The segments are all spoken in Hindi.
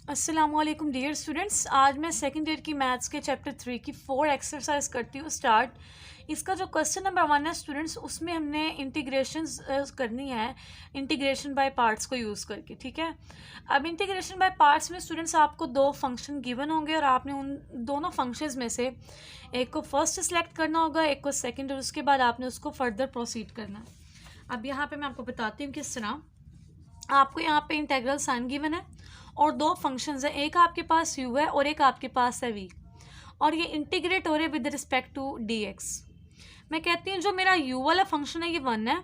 अस्सलामुअलैकुम डियर स्टूडेंट्स। आज मैं सेकंड ईयर की मैथ्स के चैप्टर 3 की 4 एक्सरसाइज करती हूँ स्टार्ट। इसका जो क्वेश्चन नंबर 1 है स्टूडेंट्स, उसमें हमने इंटीग्रेशन करनी है, इंटीग्रेशन बाय पार्ट्स को यूज़ करके। ठीक है, अब इंटीग्रेशन बाय पार्ट्स में स्टूडेंट्स आपको दो फंक्शन गिवन होंगे और आपने उन दोनों फंक्शंस में से एक को फर्स्ट सेलेक्ट करना होगा, एक को सेकेंड, और उसके बाद आपने उसको फर्दर प्रोसीड करना है। अब यहाँ पर मैं आपको बताती हूँ किस तरह। आपको यहाँ पे इंटेग्रल साइन गिवन है और दो फंक्शंस हैं, एक आपके पास u है और एक आपके पास है v, और ये इंटीग्रेट हो रहे विद रिस्पेक्ट टू dx। मैं कहती हूँ जो मेरा u वाला फंक्शन है ये 1 है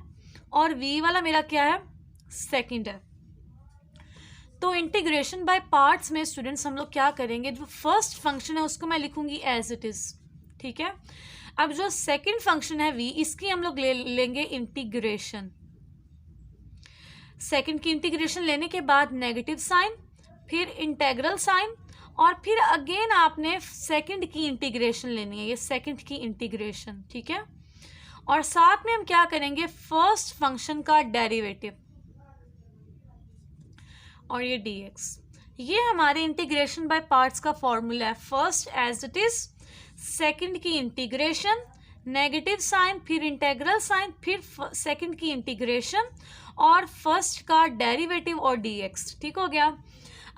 और v वाला मेरा क्या है, सेकंड है। तो इंटीग्रेशन बाय पार्ट्स में स्टूडेंट्स हम लोग क्या करेंगे, जो फर्स्ट फंक्शन है उसको मैं लिखूंगी एज इट इज। ठीक है, अब जो सेकेंड फंक्शन है v, इसकी हम लोग लेंगे इंटीग्रेशन। सेकंड की इंटीग्रेशन लेने के बाद नेगेटिव साइन, फिर इंटेग्रल साइन, और फिर अगेन आपने सेकंड की इंटीग्रेशन लेनी है, ये सेकंड की इंटीग्रेशन। ठीक है, और साथ में हम क्या करेंगे, फर्स्ट फंक्शन का डेरिवेटिव और ये dx। ये हमारे इंटीग्रेशन बाय पार्ट्स का फॉर्मूला है। First as it is, second की इंटीग्रेशन, नेगेटिव साइन, फिर इंटेग्रल साइन, फिर सेकंड की इंटीग्रेशन और फर्स्ट का डेरिवेटिव और dx। ठीक हो गया।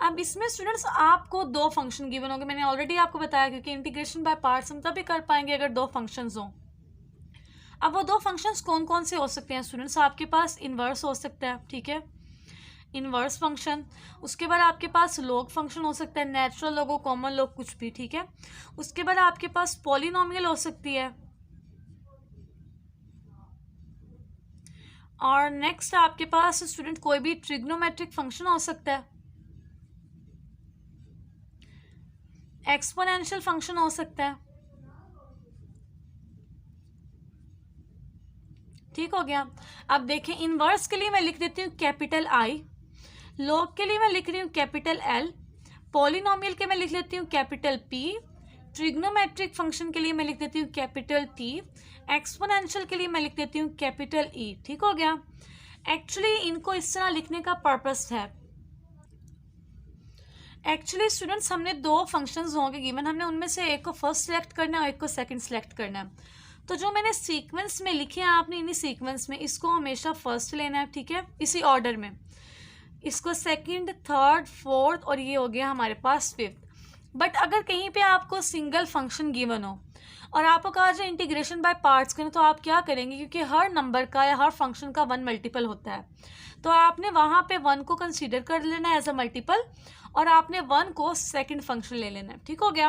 अब इसमें स्टूडेंट्स आपको दो फंक्शन गिवन होंगे, मैंने ऑलरेडी आपको बताया, क्योंकि इंटीग्रेशन बाय पार्ट्स हम तभी कर पाएंगे अगर दो फंक्शंस हों। अब वो दो फंक्शंस कौन कौन से हो सकते हैं स्टूडेंट्स, आपके पास इनवर्स हो सकता है, ठीक है, इनवर्स फंक्शन। उसके बाद आपके पास लॉग फंक्शन हो सकता है, नेचुरल लॉग हो, कॉमन लॉग, कुछ भी। ठीक है, उसके बाद आपके पास पॉलिनोमियल हो सकती है, और नेक्स्ट आपके पास स्टूडेंट कोई भी ट्रिग्नोमेट्रिक फंक्शन हो सकता है, एक्सपोनेंशियल फंक्शन हो सकता है। ठीक हो गया। अब देखें, इनवर्स के लिए मैं लिख देती हूँ कैपिटल आई, लॉग के लिए मैं लिख रही हूँ कैपिटल एल, पॉलिनोमियल के मैं लिख लेती हूँ कैपिटल पी, ट्रिग्नोमेट्रिक फंक्शन के लिए मैं लिख देती हूँ कैपिटल टी, एक्सपोनेंशियल के लिए मैं लिख देती हूँ कैपिटल ई। ठीक हो गया। एक्चुअली इनको इस तरह लिखने का पर्पस है, एक्चुअली स्टूडेंट्स हमने दो फंक्शंस होंगे गिवन, हमने उनमें से एक को फर्स्ट सेलेक्ट करना है और एक को सेकंड सेलेक्ट करना है। तो जो मैंने सीक्वेंस में लिखे हैं, आपने इन्हीं सीक्वेंस में इसको हमेशा फर्स्ट लेना है। ठीक है, इसी ऑर्डर में, इसको सेकंड, थर्ड, फोर्थ, और ये हो गया हमारे पास फिफ्थ। बट अगर कहीं पे आपको सिंगल फंक्शन गिवन हो और आपको कहा जाए इंटीग्रेशन बाय पार्ट्स करें, तो आप क्या करेंगे, क्योंकि हर नंबर का या हर फंक्शन का 1 मल्टीपल होता है, तो आपने वहाँ पे 1 को कंसीडर कर लेना है एज अ मल्टीपल, और आपने 1 को सेकंड फंक्शन ले लेना है। ठीक हो गया।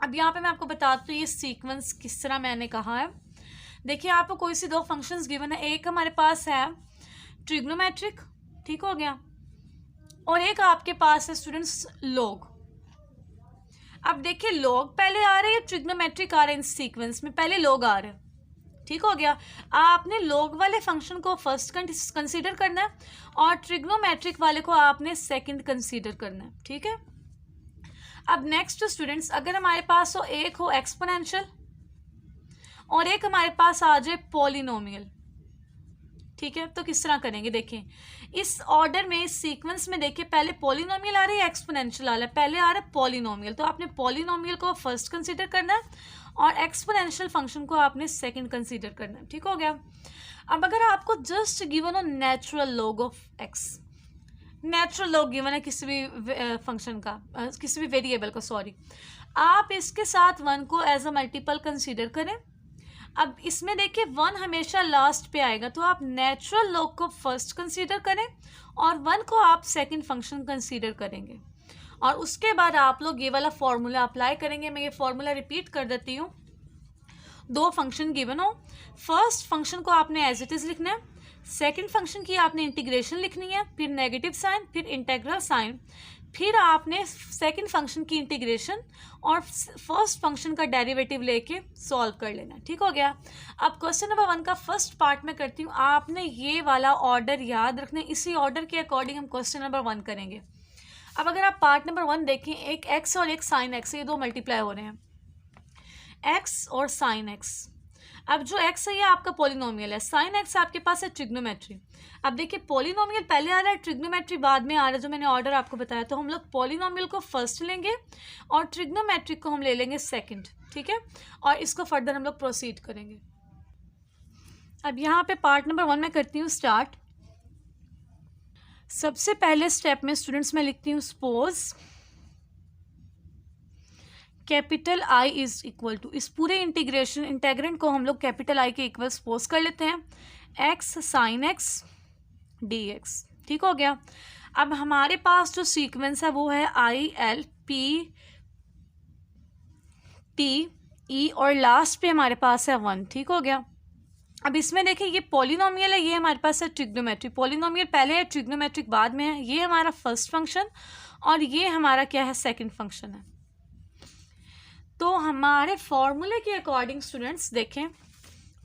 अब यहाँ पे मैं आपको बताती हूँ ये सीक्वेंस किस तरह मैंने कहा है। देखिए, आपको कोई सी दो फंक्शंस गिवन है, एक हमारे पास है ट्रिग्नोमेट्रिक, ठीक हो गया, और एक आपके पास है स्टूडेंट्स लॉग। अब देखिए, लॉग पहले आ रहे हैं, ट्रिग्नोमेट्रिक आ रहे हैं, इन सीक्वेंस में पहले लॉग आ रहे हैं। ठीक हो गया। आपने लॉग वाले फंक्शन को फर्स्ट कंसीडर करना है और ट्रिग्नोमेट्रिक वाले को आपने सेकंड कंसीडर करना है। ठीक है। अब नेक्स्ट स्टूडेंट्स, अगर हमारे पास हो एक हो एक्सपोनेंशियल और एक हमारे पास आ जाए पॉलिनोमियल, ठीक है, तो किस तरह करेंगे, देखें इस ऑर्डर में, इस सीक्वेंस में देखिए, पहले पॉलिनोमियल आ रही है, एक्सपोनेंशियल आ रहा है, पहले आ रहा है पॉलिनोमियल, तो आपने पॉलिनोमियल को फर्स्ट कंसीडर करना है और एक्सपोनेंशियल फंक्शन को आपने सेकंड कंसीडर करना है। ठीक हो गया। अब अगर आपको जस्ट गिवन हो natural log of x, natural log given है किसी भी फंक्शन का, किसी भी वेरिएबल का, सॉरी, आप इसके साथ 1 को एज अ मल्टीपल कंसीडर करें। अब इसमें देखिए 1 हमेशा लास्ट पे आएगा, तो आप नेचुरल लॉग को फर्स्ट कंसीडर करें और 1 को आप सेकंड फंक्शन कंसीडर करेंगे, और उसके बाद आप लोग ये वाला फॉर्मूला अप्लाई करेंगे। मैं ये फॉर्मूला रिपीट कर देती हूँ। दो फंक्शन गिवन हो, फर्स्ट फंक्शन को आपने एज इट इज लिखना है, सेकंड फंक्शन की आपने इंटीग्रेशन लिखनी है, फिर नेगेटिव साइन, फिर इंटेग्रल साइन, फिर आपने सेकंड फंक्शन की इंटीग्रेशन और फर्स्ट फंक्शन का डेरिवेटिव लेके सॉल्व कर लेना। ठीक हो गया। अब क्वेश्चन नंबर 1 का फर्स्ट पार्ट में करती हूँ, आपने ये वाला ऑर्डर याद रखना है, इसी ऑर्डर के अकॉर्डिंग हम क्वेश्चन नंबर 1 करेंगे। अब अगर आप पार्ट नंबर 1 देखें, एक एक्स और एक साइन एक्स, ये दो मल्टीप्लाई हो रहे हैं, एक्स और साइन एक्स। अब जो x है ये आपका पॉलिनोमियल है, साइन x आपके पास है ट्रिग्नोमेट्री। अब देखिए पॉलिनोमियल पहले आ रहा है, ट्रिग्नोमेट्री बाद में आ रहा है, जो मैंने ऑर्डर आपको बताया। तो हम लोग पॉलिनोमियल को फर्स्ट लेंगे और ट्रिग्नोमेट्री को हम ले लेंगे सेकंड, ठीक है, और इसको फर्दर हम लोग प्रोसीड करेंगे। अब यहाँ पे पार्ट नंबर 1 में करती हूँ स्टार्ट। सबसे पहले स्टेप में स्टूडेंट्स मैं लिखती हूँ suppose capital I is equal to, इस पूरे इंटेग्रेंट को हम लोग कैपिटल I के इक्वल सपोज कर लेते हैं, x साइन x dx, ठीक हो गया। अब हमारे पास जो सीक्वेंस है वो है I L P T E और लास्ट पे हमारे पास है 1, ठीक हो गया। अब इसमें देखिए ये पॉलिनोमियल है, ये हमारे पास है ट्रिग्नोमेट्रिक। पॉलिनोमियल पहले है, ट्रिग्नोमेट्रिक बाद में है। ये हमारा फर्स्ट फंक्शन और ये हमारा क्या है, सेकंड फंक्शन है। तो हमारे फॉर्मूले के अकॉर्डिंग स्टूडेंट्स देखें,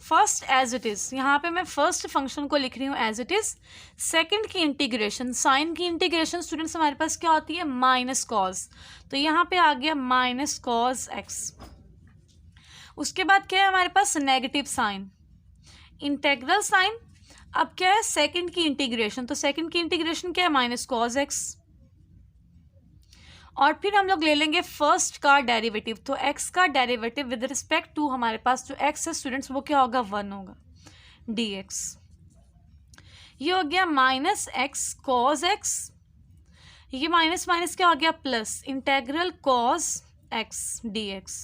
फर्स्ट एज इट इज़, यहाँ पे मैं फर्स्ट फंक्शन को लिख रही हूँ एज इट इज़। सेकंड की इंटीग्रेशन, साइन की इंटीग्रेशन स्टूडेंट्स हमारे पास क्या होती है, माइनस कॉज। तो यहाँ पे आ गया माइनस कॉज एक्स। उसके बाद क्या है हमारे पास, नेगेटिव साइन, इंटेग्रल साइन। अब क्या है, सेकंड की इंटीग्रेशन। तो सेकंड की इंटीग्रेशन क्या है, माइनस कॉज एक्स। और फिर हम लोग ले लेंगे फर्स्ट का डेरिवेटिव। तो x का डेरिवेटिव विद रिस्पेक्ट टू हमारे पास जो x है स्टूडेंट्स वो क्या होगा, 1 होगा, dx। ये हो गया माइनस एक्स कॉज एक्स, ये माइनस माइनस क्या हो गया, plus integral cos x dx।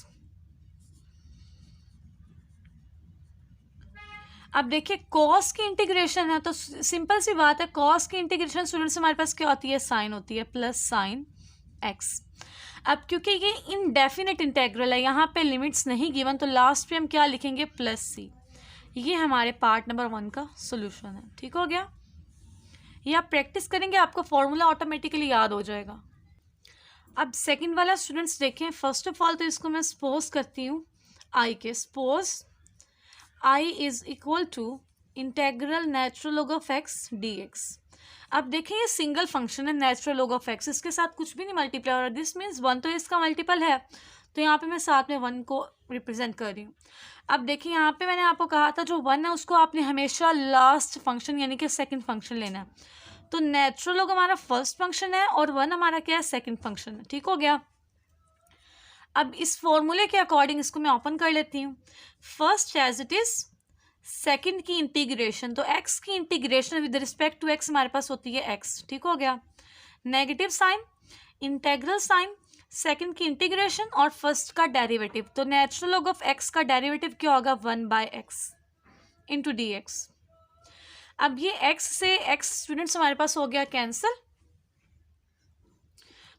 अब देखिए कॉस की इंटीग्रेशन है तो सिंपल सी बात है, कॉस की इंटीग्रेशन स्टूडेंट्स हमारे पास क्या होती है, साइन होती है, प्लस साइन एक्स। अब क्योंकि ये इनडेफिनेट इंटेग्रल है, यहाँ पे लिमिट्स नहीं गिवन, तो लास्ट पे हम क्या लिखेंगे, प्लस सी। ये हमारे पार्ट नंबर 1 का सोल्यूशन है, ठीक हो गया। ये आप प्रैक्टिस करेंगे आपको फॉर्मूला ऑटोमेटिकली याद हो जाएगा। अब सेकंड वाला स्टूडेंट्स देखें, फर्स्ट ऑफ ऑल तो इसको मैं सपोज करती हूँ आई के, suppose I is equal to integral natural log of x dx। अब देखें ये सिंगल फंक्शन है, नेचुरल लॉग ऑफ एक्स, इसके साथ कुछ भी नहीं मल्टीप्लाई हो रहा, दिस मीन्स 1 तो इसका मल्टीपल है, तो यहाँ पे मैं साथ में 1 को रिप्रेजेंट कर रही हूँ। अब देखिए यहाँ पे मैंने आपको कहा था जो 1 है उसको आपने हमेशा लास्ट फंक्शन यानी कि सेकंड फंक्शन लेना है। तो नेचुरल लॉग हमारा फर्स्ट फंक्शन है और 1 हमारा क्या है, सेकंड फंक्शन है, ठीक हो गया। अब इस फॉर्मूले के अकॉर्डिंग इसको मैं ओपन कर लेती हूँ। First as it is, second की इंटीग्रेशन, तो x की integration with respect to x हमारे पास होती है x, ठीक हो गया। Negative sign, integral sign, second की इंटीग्रेशन और फर्स्ट का डेरिवेटिव। तो नेचुरल लॉग ऑफ x का डेरिवेटिव क्या होगा, 1/x इंटू dx। अब ये x से x स्टूडेंट्स हमारे पास हो गया कैंसिल,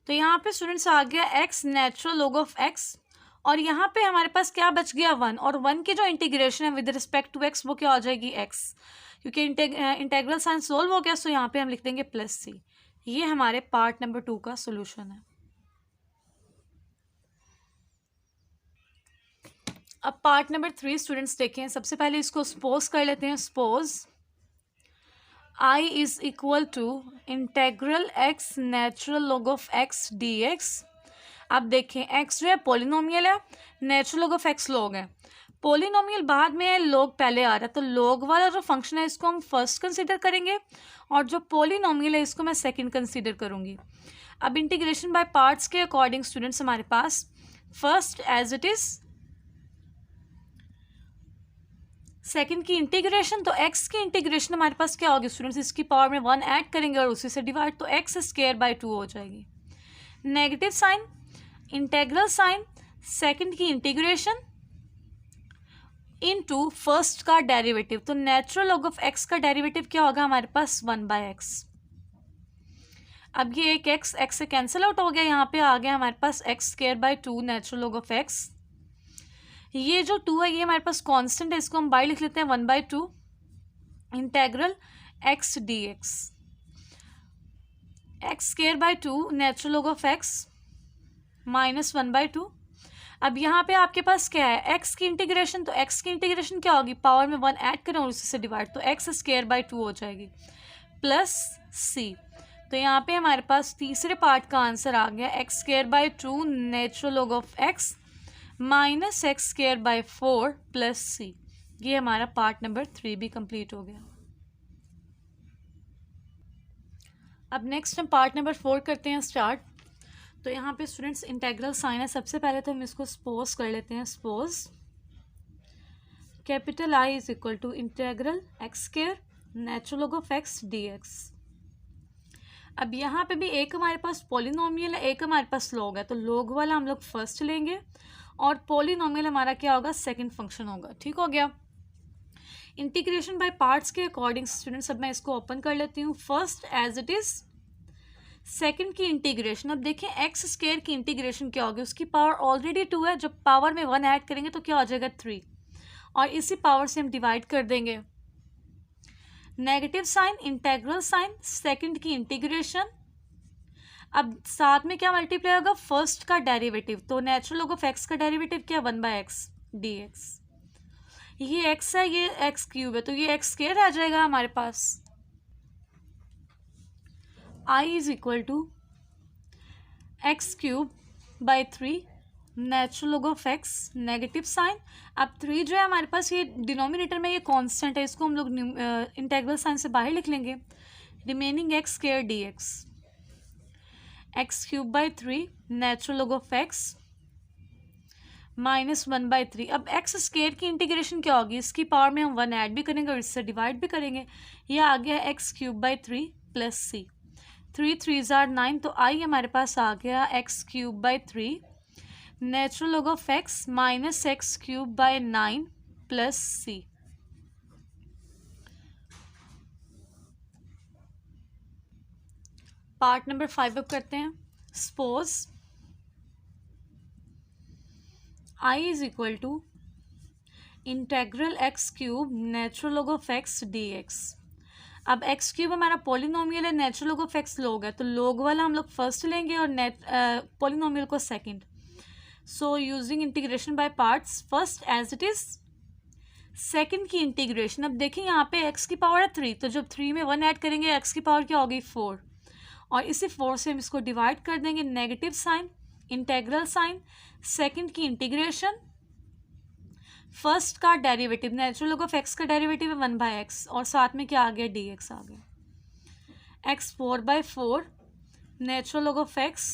तो यहाँ पे स्टूडेंट्स आ गया x natural log of x, और यहाँ पे हमारे पास क्या बच गया, 1, और 1 की जो इंटीग्रेशन है विद रिस्पेक्ट टू x वो क्या हो जाएगी, x, क्योंकि इंटेग्रल साइन सोल्व हो गया, सो यहाँ पे हम लिख देंगे प्लस सी। ये हमारे पार्ट नंबर 2 का सोल्यूशन है। अब पार्ट नंबर 3 स्टूडेंट्स देखें, सबसे पहले इसको सपोज कर लेते हैं। Suppose I is equal to integral x natural log of x dx। अब देखें x जो है पॉलिनोमियल है, natural log of x log है, पॉलिनोमियल बाद में है, लॉग पहले आ रहा है, तो लॉग वाला जो फंक्शन है इसको हम फर्स्ट कंसीडर करेंगे और जो पॉलिनोमियल है इसको मैं सेकंड कंसीडर करूंगी। अब इंटीग्रेशन बाय पार्ट्स के अकॉर्डिंग स्टूडेंट्स हमारे पास first as it is, second की इंटीग्रेशन, तो x की इंटीग्रेशन हमारे पास क्या होगी स्टूडेंट्स, इसकी पावर में 1 ऐड करेंगे और उसी से डिवाइड, तो x² 2 हो जाएगी। Negative sign, integral sign, second की इंटीग्रेशन इनटू फर्स्ट का डेरिवेटिव, तो नेचुरल लॉग ऑफ x का डेरिवेटिव क्या होगा हमारे पास, 1/x। अब ये एक x से कैंसिल आउट हो गया, यहाँ पे आ गया हमारे पास x² 2 natural log of x। ये जो 2 है ये हमारे पास कांस्टेंट है, इसको हम बाय लिख लेते हैं, 1/2 integral x dx, x² 2 natural log of x minus 1/2। अब यहाँ पे आपके पास क्या है, x की इंटीग्रेशन, तो x की इंटीग्रेशन क्या होगी, पावर में 1 ऐड करें और उसी से डिवाइड, तो x² 2 हो जाएगी, प्लस c। तो यहाँ पे हमारे पास तीसरे पार्ट का आंसर आ गया, x² 2 natural log of x minus x² 4 plus c। ये हमारा पार्ट नंबर 3 भी कंप्लीट हो गया। अब नेक्स्ट हम पार्ट नंबर 4 करते हैं स्टार्ट। तो यहाँ पे स्टूडेंट्स इंटेग्रल साइन है। सबसे पहले तो हम इसको सपोज कर लेते हैं। Suppose capital I is equal to integral x square natural log of x d x. अब यहाँ पे भी एक हमारे पास पॉलिनोमियल है, एक हमारे पास लॉग है, तो लॉग वाला हम लोग फर्स्ट लेंगे और पॉलिनोमियल हमारा क्या होगा, सेकंड फंक्शन होगा। ठीक हो गया। इंटीग्रेशन बाय पार्ट्स के अकॉर्डिंग स्टूडेंट्स अब मैं इसको ओपन कर लेती हूँ। First as it is, second की इंटीग्रेशन। अब देखें एक्स स्क्वायर की इंटीग्रेशन क्या होगी, उसकी पावर ऑलरेडी 2 है, जब पावर में 1 ऐड करेंगे तो क्या हो जाएगा 3, और इसी पावर से हम डिवाइड कर देंगे। Negative sign, integral sign, second की इंटीग्रेशन। अब साथ में क्या मल्टीप्लाई होगा, फर्स्ट का डेरिवेटिव, तो नेचुरल लॉग ऑफ एक्स का डेरिवेटिव क्या, 1/x dx। ये एक्स है, ये एक्स क्यूब है, तो ये एक्स स्क्वायर आ जाएगा हमारे पास। I is equal to x cube by 3 natural log of x, negative sign. अब 3 जो है हमारे पास ये डिनोमिनेटर में ये कांस्टेंट है, इसको हम लोग इंटेग्रल साइन से बाहर लिख लेंगे। Remaining x square d x, x cube by 3 natural log of x minus 1/3। अब एक्स स्क्वायर की इंटीग्रेशन क्या होगी, इसकी पावर में हम 1 ऐड भी करेंगे और इससे डिवाइड भी करेंगे। यह आ गया x cube by 3 plus c, 3 3 r 9, तो आई हमारे पास आ गया x cube by 3 natural log of x minus x cube by 9 plus c. Part number 5 अब करते हैं। Suppose I is equal to integral x cube natural log of x d x. अब एक्स क्यूब हमारा पॉलिनोमियल है, natural log of x log है, तो लॉग वाला हम लोग फर्स्ट लेंगे और पॉलिनोमियल को second. So using integration by parts, first as it is, second की इंटीग्रेशन। अब देखिए यहाँ पे एक्स की पावर है 3, तो जब 3 में 1 ऐड करेंगे एक्स की पावर क्या होगी 4, और इसी 4 से हम इसको डिवाइड कर देंगे। Negative sign, integral sign, second की इंटीग्रेशन, फर्स्ट का derivative, natural log of x का डेरिवेटिव है 1/x, और साथ में क्या आ गया dx आ गया। x 4/4 natural log of x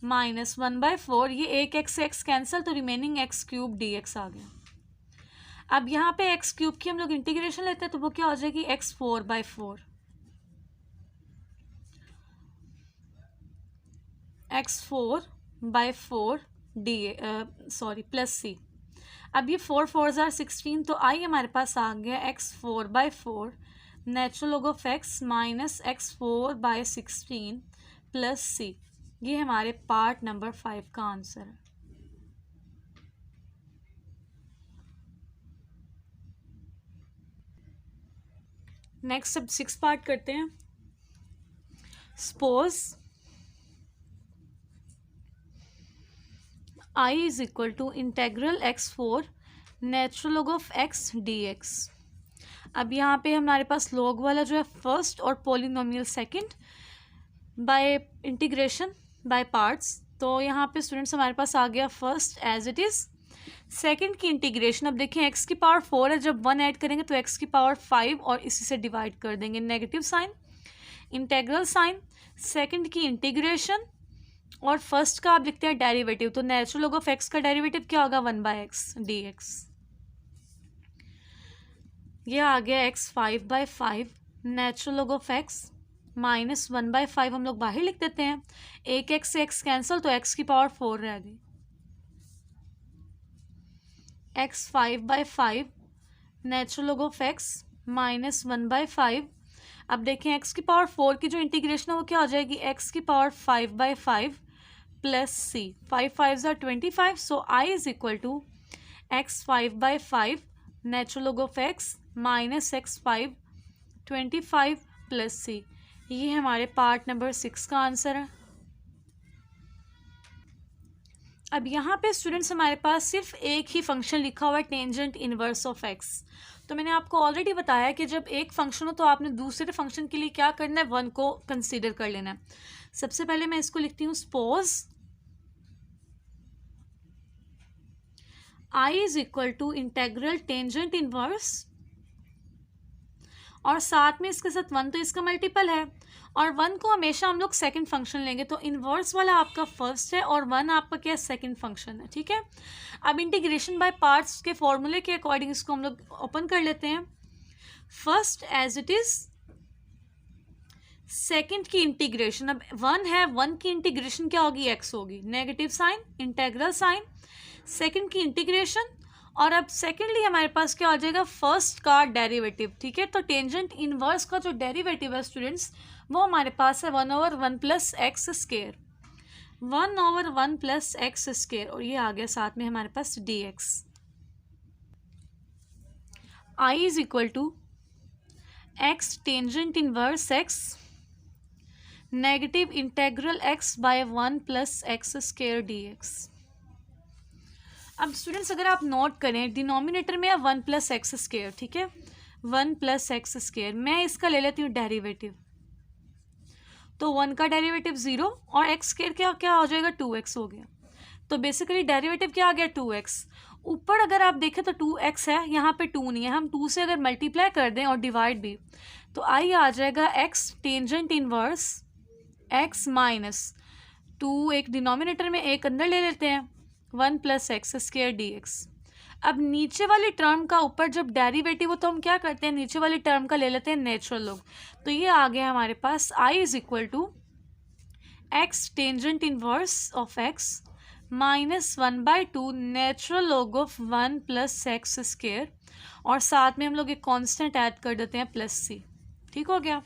minus 1/4, ये एक x से x कैंसिल, तो रिमेनिंग एक्स क्यूब dx आ गया। अब यहाँ पे एक्स क्यूब की हम लोग इंटीग्रेशन लेते हैं, तो वो क्या हो जाएगी x 4/4 x 4/4 प्लस सी। अब ये 4 4 आर 16, तो आई हमारे पास आ गया x 4/4 natural log of x minus x 4/16 plus सी। ये हमारे पार्ट नंबर 5 का आंसर है। नेक्स्ट अब 6 पार्ट करते हैं। Suppose I is equal to integral x4 natural log of x dx। अब यहाँ पे हमारे पास लॉग वाला जो है फर्स्ट और polynomial second, by integration by parts. तो यहाँ पे स्टूडेंट्स हमारे पास आ गया first as it is, second की इंटीग्रेशन। अब देखें एक्स की पावर 4 है, जब 1 ऐड करेंगे तो एक्स की पावर 5 और इसी से डिवाइड कर देंगे। Negative sign, integral sign, second की इंटीग्रेशन, और फर्स्ट का आप लिखते हैं डेरिवेटिव, तो नेचुरल लॉग ऑफ एक्स का डेरिवेटिव क्या होगा 1/x dx। यह आ गया x 5/5 natural log of x minus 1/5, हम लोग बाहर लिख देते हैं। एक x से x कैंसिल, तो x की पावर 4 रह गई। x 5/5 natural log of x minus 1/5। अब देखें x की पावर 4 की जो इंटीग्रेशन है वो क्या हो जाएगी, x की power 5/5 plus C. 5 5 are 25, so I is equal to x 5/5 natural log of x minus x 5 25 plus सी। ये हमारे पार्ट नंबर 6 का आंसर है। अब यहाँ पे स्टूडेंट्स हमारे पास सिर्फ एक ही फंक्शन लिखा हुआ है, टेंजेंट इनवर्स ऑफ x। तो मैंने आपको ऑलरेडी बताया कि जब एक फंक्शन हो तो आपने दूसरे फंक्शन के लिए क्या करना है, 1 को कंसीडर कर लेना है। सबसे पहले मैं इसको लिखती हूँ, suppose I is equal to integral tangent inverse, और साथ में इसके साथ 1 तो इसका मल्टीपल है, और 1 को हमेशा हम लोग सेकंड फंक्शन लेंगे, तो इन्वर्स वाला आपका फर्स्ट है और 1 आपका क्या सेकंड फंक्शन है, ठीक है। अब इंटीग्रेशन बाय पार्ट्स के फॉर्मूले के अकॉर्डिंग इसको हम लोग ओपन कर लेते हैं। First as it is, second की इंटीग्रेशन, अब 1 है, 1 की इंटीग्रेशन क्या होगी, x होगी, negative sign, integral sign, second की इंटीग्रेशन, और अब सेकेंडली हमारे पास क्या हो जाएगा, फर्स्ट का डेरिवेटिव, ठीक है। तो टेंजेंट इनवर्स का जो डेरिवेटिव है स्टूडेंट्स, वो हमारे पास है 1/1 plus x square, 1/1 plus x square, और ये आ गया साथ में हमारे पास dx। I is equal to x tangent inverse x negative integral x by 1 plus x square dx। अब स्टूडेंट्स अगर आप नोट करें, डिनोमिनेटर में है 1 प्लस एक्स स्क्वायर, ठीक है, 1 प्लस एक्स स्क्वायर, मैं इसका ले लेती हूँ डेरिवेटिव, तो 1 का डेरिवेटिव 0 और एक्स स्क्वायर क्या क्या हो जाएगा, 2x हो गया। तो बेसिकली डेरिवेटिव क्या आ गया, 2x। ऊपर अगर आप देखें तो 2x है, यहाँ पे 2 नहीं है, हम 2 से अगर मल्टीप्लाई कर दें और डिवाइड भी, तो आई आ जाएगा x tangent inverse x minus 2, एक डिनोमिनेटर में एक अंदर ले लेते हैं, 1 प्लस एक्स स्क्वायर dx। अब नीचे वाली टर्म का ऊपर जब डेरिवेटिव हो तो हम क्या करते हैं, नीचे वाली टर्म का ले लेते हैं नेचुरल लॉग, तो ये आ गया हमारे पास i is equal to x tangent inverse of x minus 1/2 natural log of 1 plus x square, और साथ में हम लोग एक कांस्टेंट ऐड कर देते हैं प्लस c, ठीक हो गया।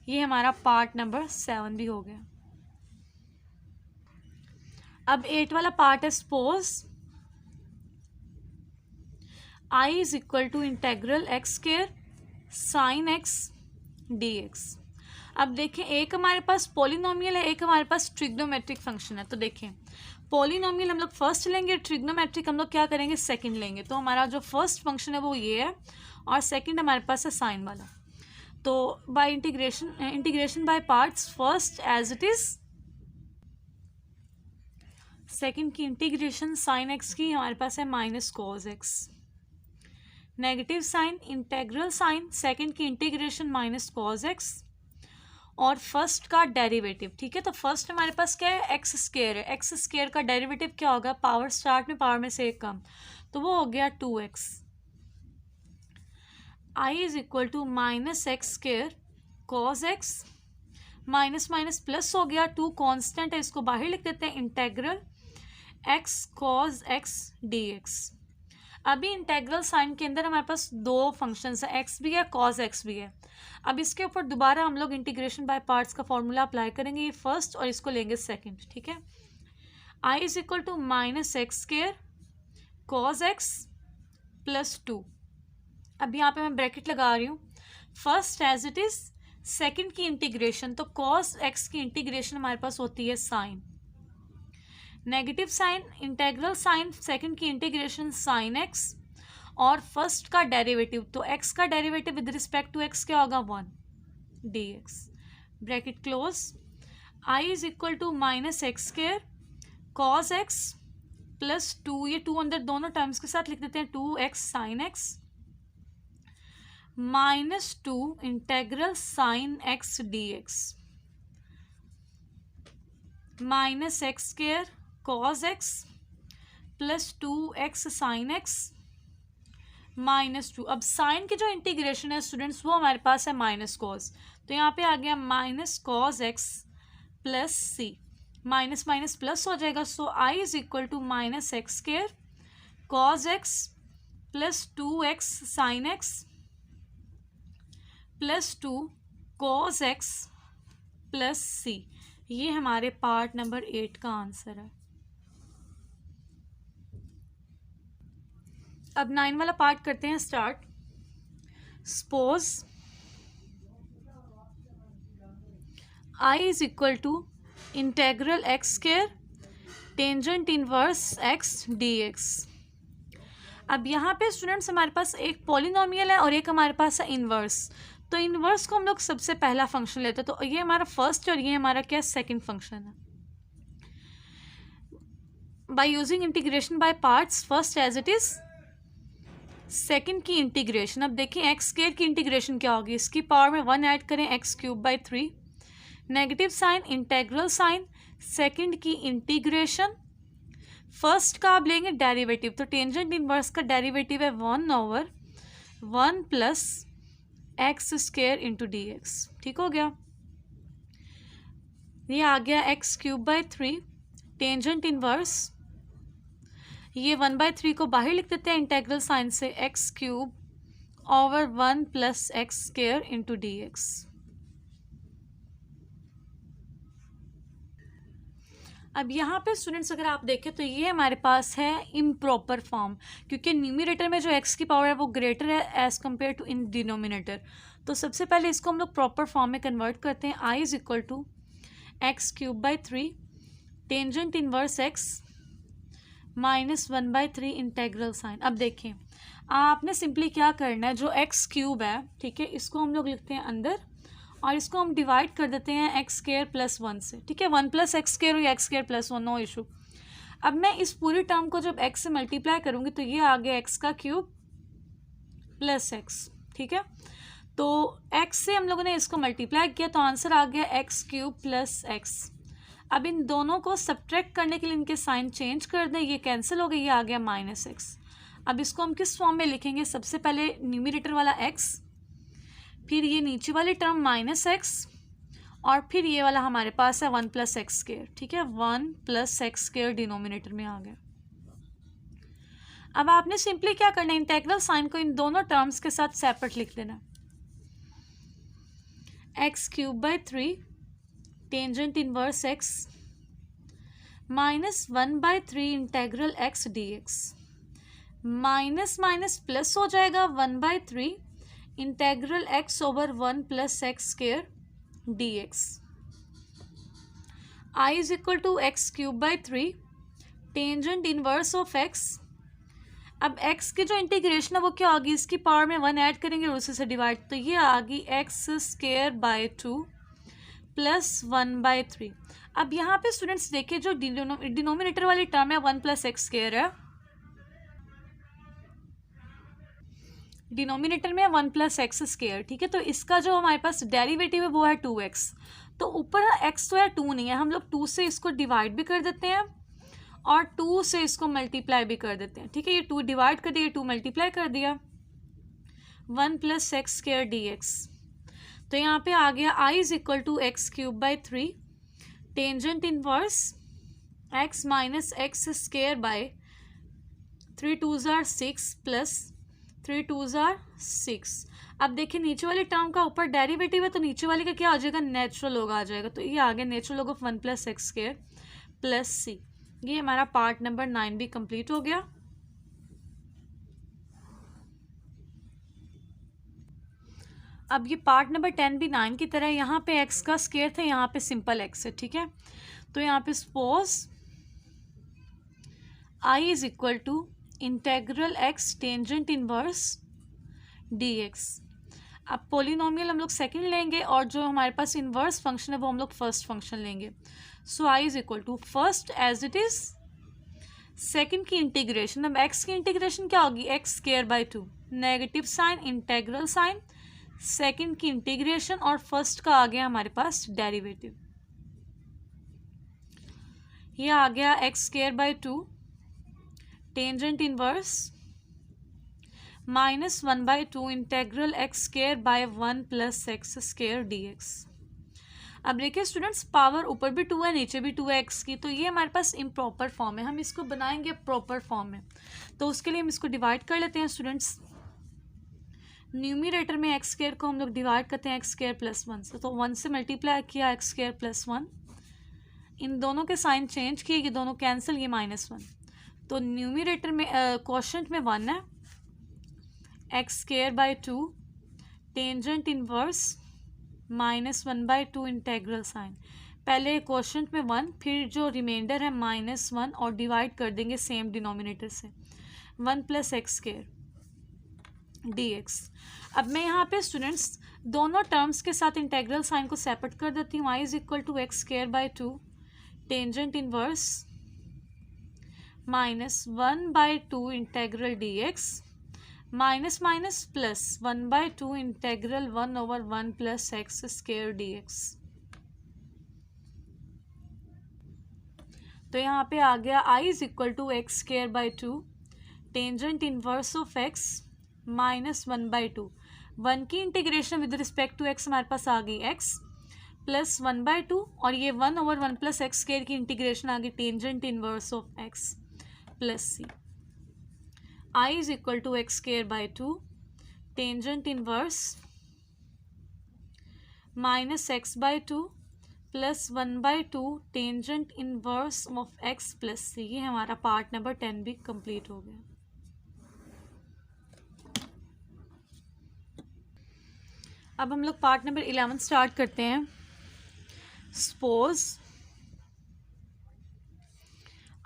ये हमारा पार्ट नंबर 7 भी हो गया। अब 8 वाला पार्ट है, suppose i is equal to integral x square sine x dx। अब देखें, एक हमारे पास पॉलिनोमियल है, एक हमारे पास ट्रिग्नोमेट्रिक फंक्शन है, तो देखें पॉलिनोमियल हम लोग फर्स्ट लेंगे, ट्रिग्नोमेट्रिक हम लोग क्या करेंगे, सेकंड लेंगे। तो हमारा जो फर्स्ट फंक्शन है वो ये है, और सेकंड हमारे पास है साइन वाला। तो by integration by parts, first as it is, second की इंटीग्रेशन साइन एक्स की हमारे पास है minus cos x, negative sign integral sign, second की इंटीग्रेशन माइनस कॉस एक्स, और फर्स्ट का डेरिवेटिव, ठीक है। तो फर्स्ट हमारे पास क्या है, एक्स स्क्वायर है, एक्स स्क्वायर का डेरिवेटिव क्या होगा, पावर स्टार्ट में पावर में से एक कम, तो वो हो गया 2x। I is equal to minus x square cos x, minus minus plus हो गया, 2 कांस्टेंट है, इसको बाहर लिख देते हैं, integral x cos x dx। अभी इंटेग्रल साइन के अंदर हमारे पास 2 फंक्शंस है, एक्स भी है कॉस एक्स भी है। अब इसके ऊपर दोबारा हम लोग इंटीग्रेशन बाय पार्ट्स का फॉर्मूला अप्लाई करेंगे, ये फर्स्ट और इसको लेंगे सेकंड, ठीक है। I is equal to minus x square cos x plus 2। अब यहाँ पे मैं ब्रैकेट लगा रही हूँ, first as it is, second की इंटीग्रेशन, तो कॉस एक्स की इंटीग्रेशन हमारे पास होती है sine, negative sign integral sign, second की इंटीग्रेशन साइन एक्स, और फर्स्ट का डेरिवेटिव, तो x का derivative with respect to x क्या होगा, 1 dx, bracket close. i is equal to minus x square cos x plus 2, ये 2 अंदर दोनों टर्म्स के साथ लिख देते हैं, 2x sine x minus 2 integral sine x dx, minus x square cos x plus 2x sine x minus 2। अब साइन की जो इंटीग्रेशन है स्टूडेंट्स, वो हमारे पास है माइनस कॉस, तो यहाँ पे आ गया minus cos x plus C, minus minus plus हो जाएगा, so I is equal to minus x square cos x plus 2x sine x plus 2 cos x plus सी। ये हमारे पार्ट नंबर 8 का आंसर है। अब 9 वाला पार्ट करते हैं start. Suppose i is equal to integral x square tangent inverse x dx। अब यहाँ पे स्टूडेंट्स हमारे पास एक पॉलिनोमियल है और एक हमारे पास है इनवर्स, तो इनवर्स को हम लोग सबसे पहला फंक्शन लेते हैं, तो ये हमारा फर्स्ट और ये हमारा क्या सेकंड फंक्शन है। By using integration by parts, first as it is, second की इंटीग्रेशन। अब देखिए एक्स स्क्वायर की इंटीग्रेशन क्या होगी, इसकी पावर में 1 ऐड करें, x cube by 3, negative sign, integral sign, second की इंटीग्रेशन, फर्स्ट का आप लेंगे डेरिवेटिव, तो टेंजेंट इनवर्स का डेरिवेटिव है 1/1 plus x square into D x. ठीक हो गया, ये आ गया x cube by 3, tangent inverse, ये 1/3 को बाहर लिख देते हैं इंटेग्रल साइन से, x cube over 1 plus x square into D x. अब यहाँ पे स्टूडेंट्स अगर आप देखें तो ये हमारे पास है इम्प्रॉपर फॉर्म, क्योंकि न्यूमरेटर में जो एक्स की पावर है वो ग्रेटर है as compare to in denominator. तो सबसे पहले इसको हम लोग प्रॉपर फॉर्म में कन्वर्ट करते हैं। I is equal to x cube by 3 tangent inverse x minus 1/3 integral sine. अब देखें आपने सिंपली क्या करना है, जो एक्स क्यूब है, ठीक है, इसको हम लोग लिखते हैं अंदर और इसको हम डिवाइड कर देते हैं एक्स स्क्वायर प्लस 1 से। ठीक है, 1 प्लस एक्स स्क्वायर या x square plus 1, no issue. अब मैं इस पूरी टर्म को जब एक्स से मल्टीप्लाई करूँगी तो ये आ गया एक्स का क्यूब प्लस एक्स। ठीक है, तो एक्स से हम लोगों ने इसको मल्टीप्लाई किया तो आंसर आ गया एक्स क्यूब प्लस एक्स। अब इन दोनों को सब्ट्रैक्ट करने के लिए इनके साइन चेंज कर दें, ये कैंसिल हो गई, ये आ गया माइनस एक्स। अब इसको हम किस फॉर्म में लिखेंगे, सबसे पहले न्यूमरेटर वाला एक्स, फिर ये नीचे वाली टर्म माइनस एक्स, और फिर ये वाला हमारे पास है 1 प्लस एक्स स्क्वायर। ठीक है, 1 प्लस एक्स स्क्वायर डिनोमिनेटर में आ गया। अब आपने सिंपली क्या करना है, इंटेग्रल साइन को इन दोनों टर्म्स के साथ सेपरेट लिख देना। X cube by 3 tangent inverse x minus 1/3 integral x d x, minus minus plus हो जाएगा 1/3 integral x over 1 plus x square d x. I is equal to x cube by 3 tangent inverse of x. अब x की जो इंटीग्रेशन है वो क्या होगी, इसकी पावर में 1 ऐड करेंगे और उसी से डिवाइड, तो ये आ गई एक्स स्क्वायर बाई 2 प्लस 1/3। अब यहाँ पे स्टूडेंट्स देखिए जो डिनोमिनेटर वाली टर्म है 1 प्लस एक्स स्क्वायर है, डिनोमिनेटर में 1 प्लस एक्स स्क्वायर। ठीक है, तो इसका जो हमारे पास डेरिवेटिव है वो है 2x। तो ऊपर x तो है, 2 नहीं है, हम लोग 2 से इसको डिवाइड भी कर देते हैं और 2 से इसको मल्टीप्लाई भी कर देते हैं। ठीक है, ये 2 डिवाइड कर दिया, 2 मल्टीप्लाई कर दिया, 1 plus x square d x. तो यहाँ पे आ गया I is equal to x cube by 3 tangent inverse x minus x square by 3 2s are 6 plus 3 2s are 6। अब देखिए नीचे वाली टर्म का ऊपर डेरिवेटिव है तो नीचे वाली का क्या हो जाएगा, नेचुरल लॉग आ जाएगा। तो ये आ गया natural log of 1 plus x square plus सी। ये हमारा पार्ट नंबर 9 भी कंप्लीट हो गया। अब ये पार्ट नंबर 10 भी 9 की तरह, यहाँ पे x का स्क्वायर था, यहाँ पे सिंपल x है। ठीक है, तो यहाँ पे suppose I is equal to integral x tangent inverse dx। अब पोलिनोमियल हम लोग सेकंड लेंगे और जो हमारे पास इनवर्स फंक्शन है वो हम लोग फर्स्ट फंक्शन लेंगे। So I is equal to first as it is, second की इंटीग्रेशन। अब x की इंटीग्रेशन क्या होगी, x square by 2, negative sign integral sign, second की इंटीग्रेशन और फर्स्ट का आ गया हमारे पास डेरिवेटिव। ये आ गया x square by 2 tangent inverse minus 1/2 integral x square by 1 plus x square d x. अब देखिए स्टूडेंट्स पावर ऊपर भी 2 है नीचे भी 2 है एक्स की, तो ये हमारे पास इम्प्रॉपर फॉर्म है। हम इसको बनाएंगे प्रॉपर फॉर्म में, तो उसके लिए हम इसको डिवाइड कर लेते हैं स्टूडेंट्स। न्यूमरेटर में एक्स स्क्वायर को हम लोग डिवाइड करते हैं एक्स स्क्वायर प्लस 1 से, तो 1 से मल्टीप्लाई किया एक्स स्क्वायर प्लस 1, इन दोनों के साइन चेंज किए, ये दोनों कैंसिल, ये -1। तो न्यूमरेटर में क्वोशंट में 1 है, x square by 2 tangent inverse -1/2 integral sign. पहले क्वोशंट में 1, फिर जो रिमाइंडर है -1 और डिवाइड कर देंगे सेम डिनोमिनेटर से, 1 प्लस एक्स स्क्वायर dx। अब मैं यहाँ पे स्टूडेंट्स दोनों टर्म्स के साथ इंटेग्रल साइन को सेपरेट कर देती हूँ। I is equal to x square by 2 tangent inverse minus 1/2 integral d x minus minus plus 1/2 integral 1/1 plus x square d x. तो यहाँ पे आ गया I is equal to x square by 2 tangent inverse of x minus 1/2। 1 की integration with respect to x हमारे पास आ गई एक्स प्लस 1/2 और ये 1/1 प्लस एक्स स्क्वायर की इंटीग्रेशन आ गई tangent inverse of x plus C. I is equal to x square by 2 tangent inverse minus x by 2 plus 1/2 tangent inverse of x plus सी। ये हमारा पार्ट नंबर 10 भी कंप्लीट हो गया। अब हम लोग पार्ट नंबर 11 स्टार्ट करते हैं। Suppose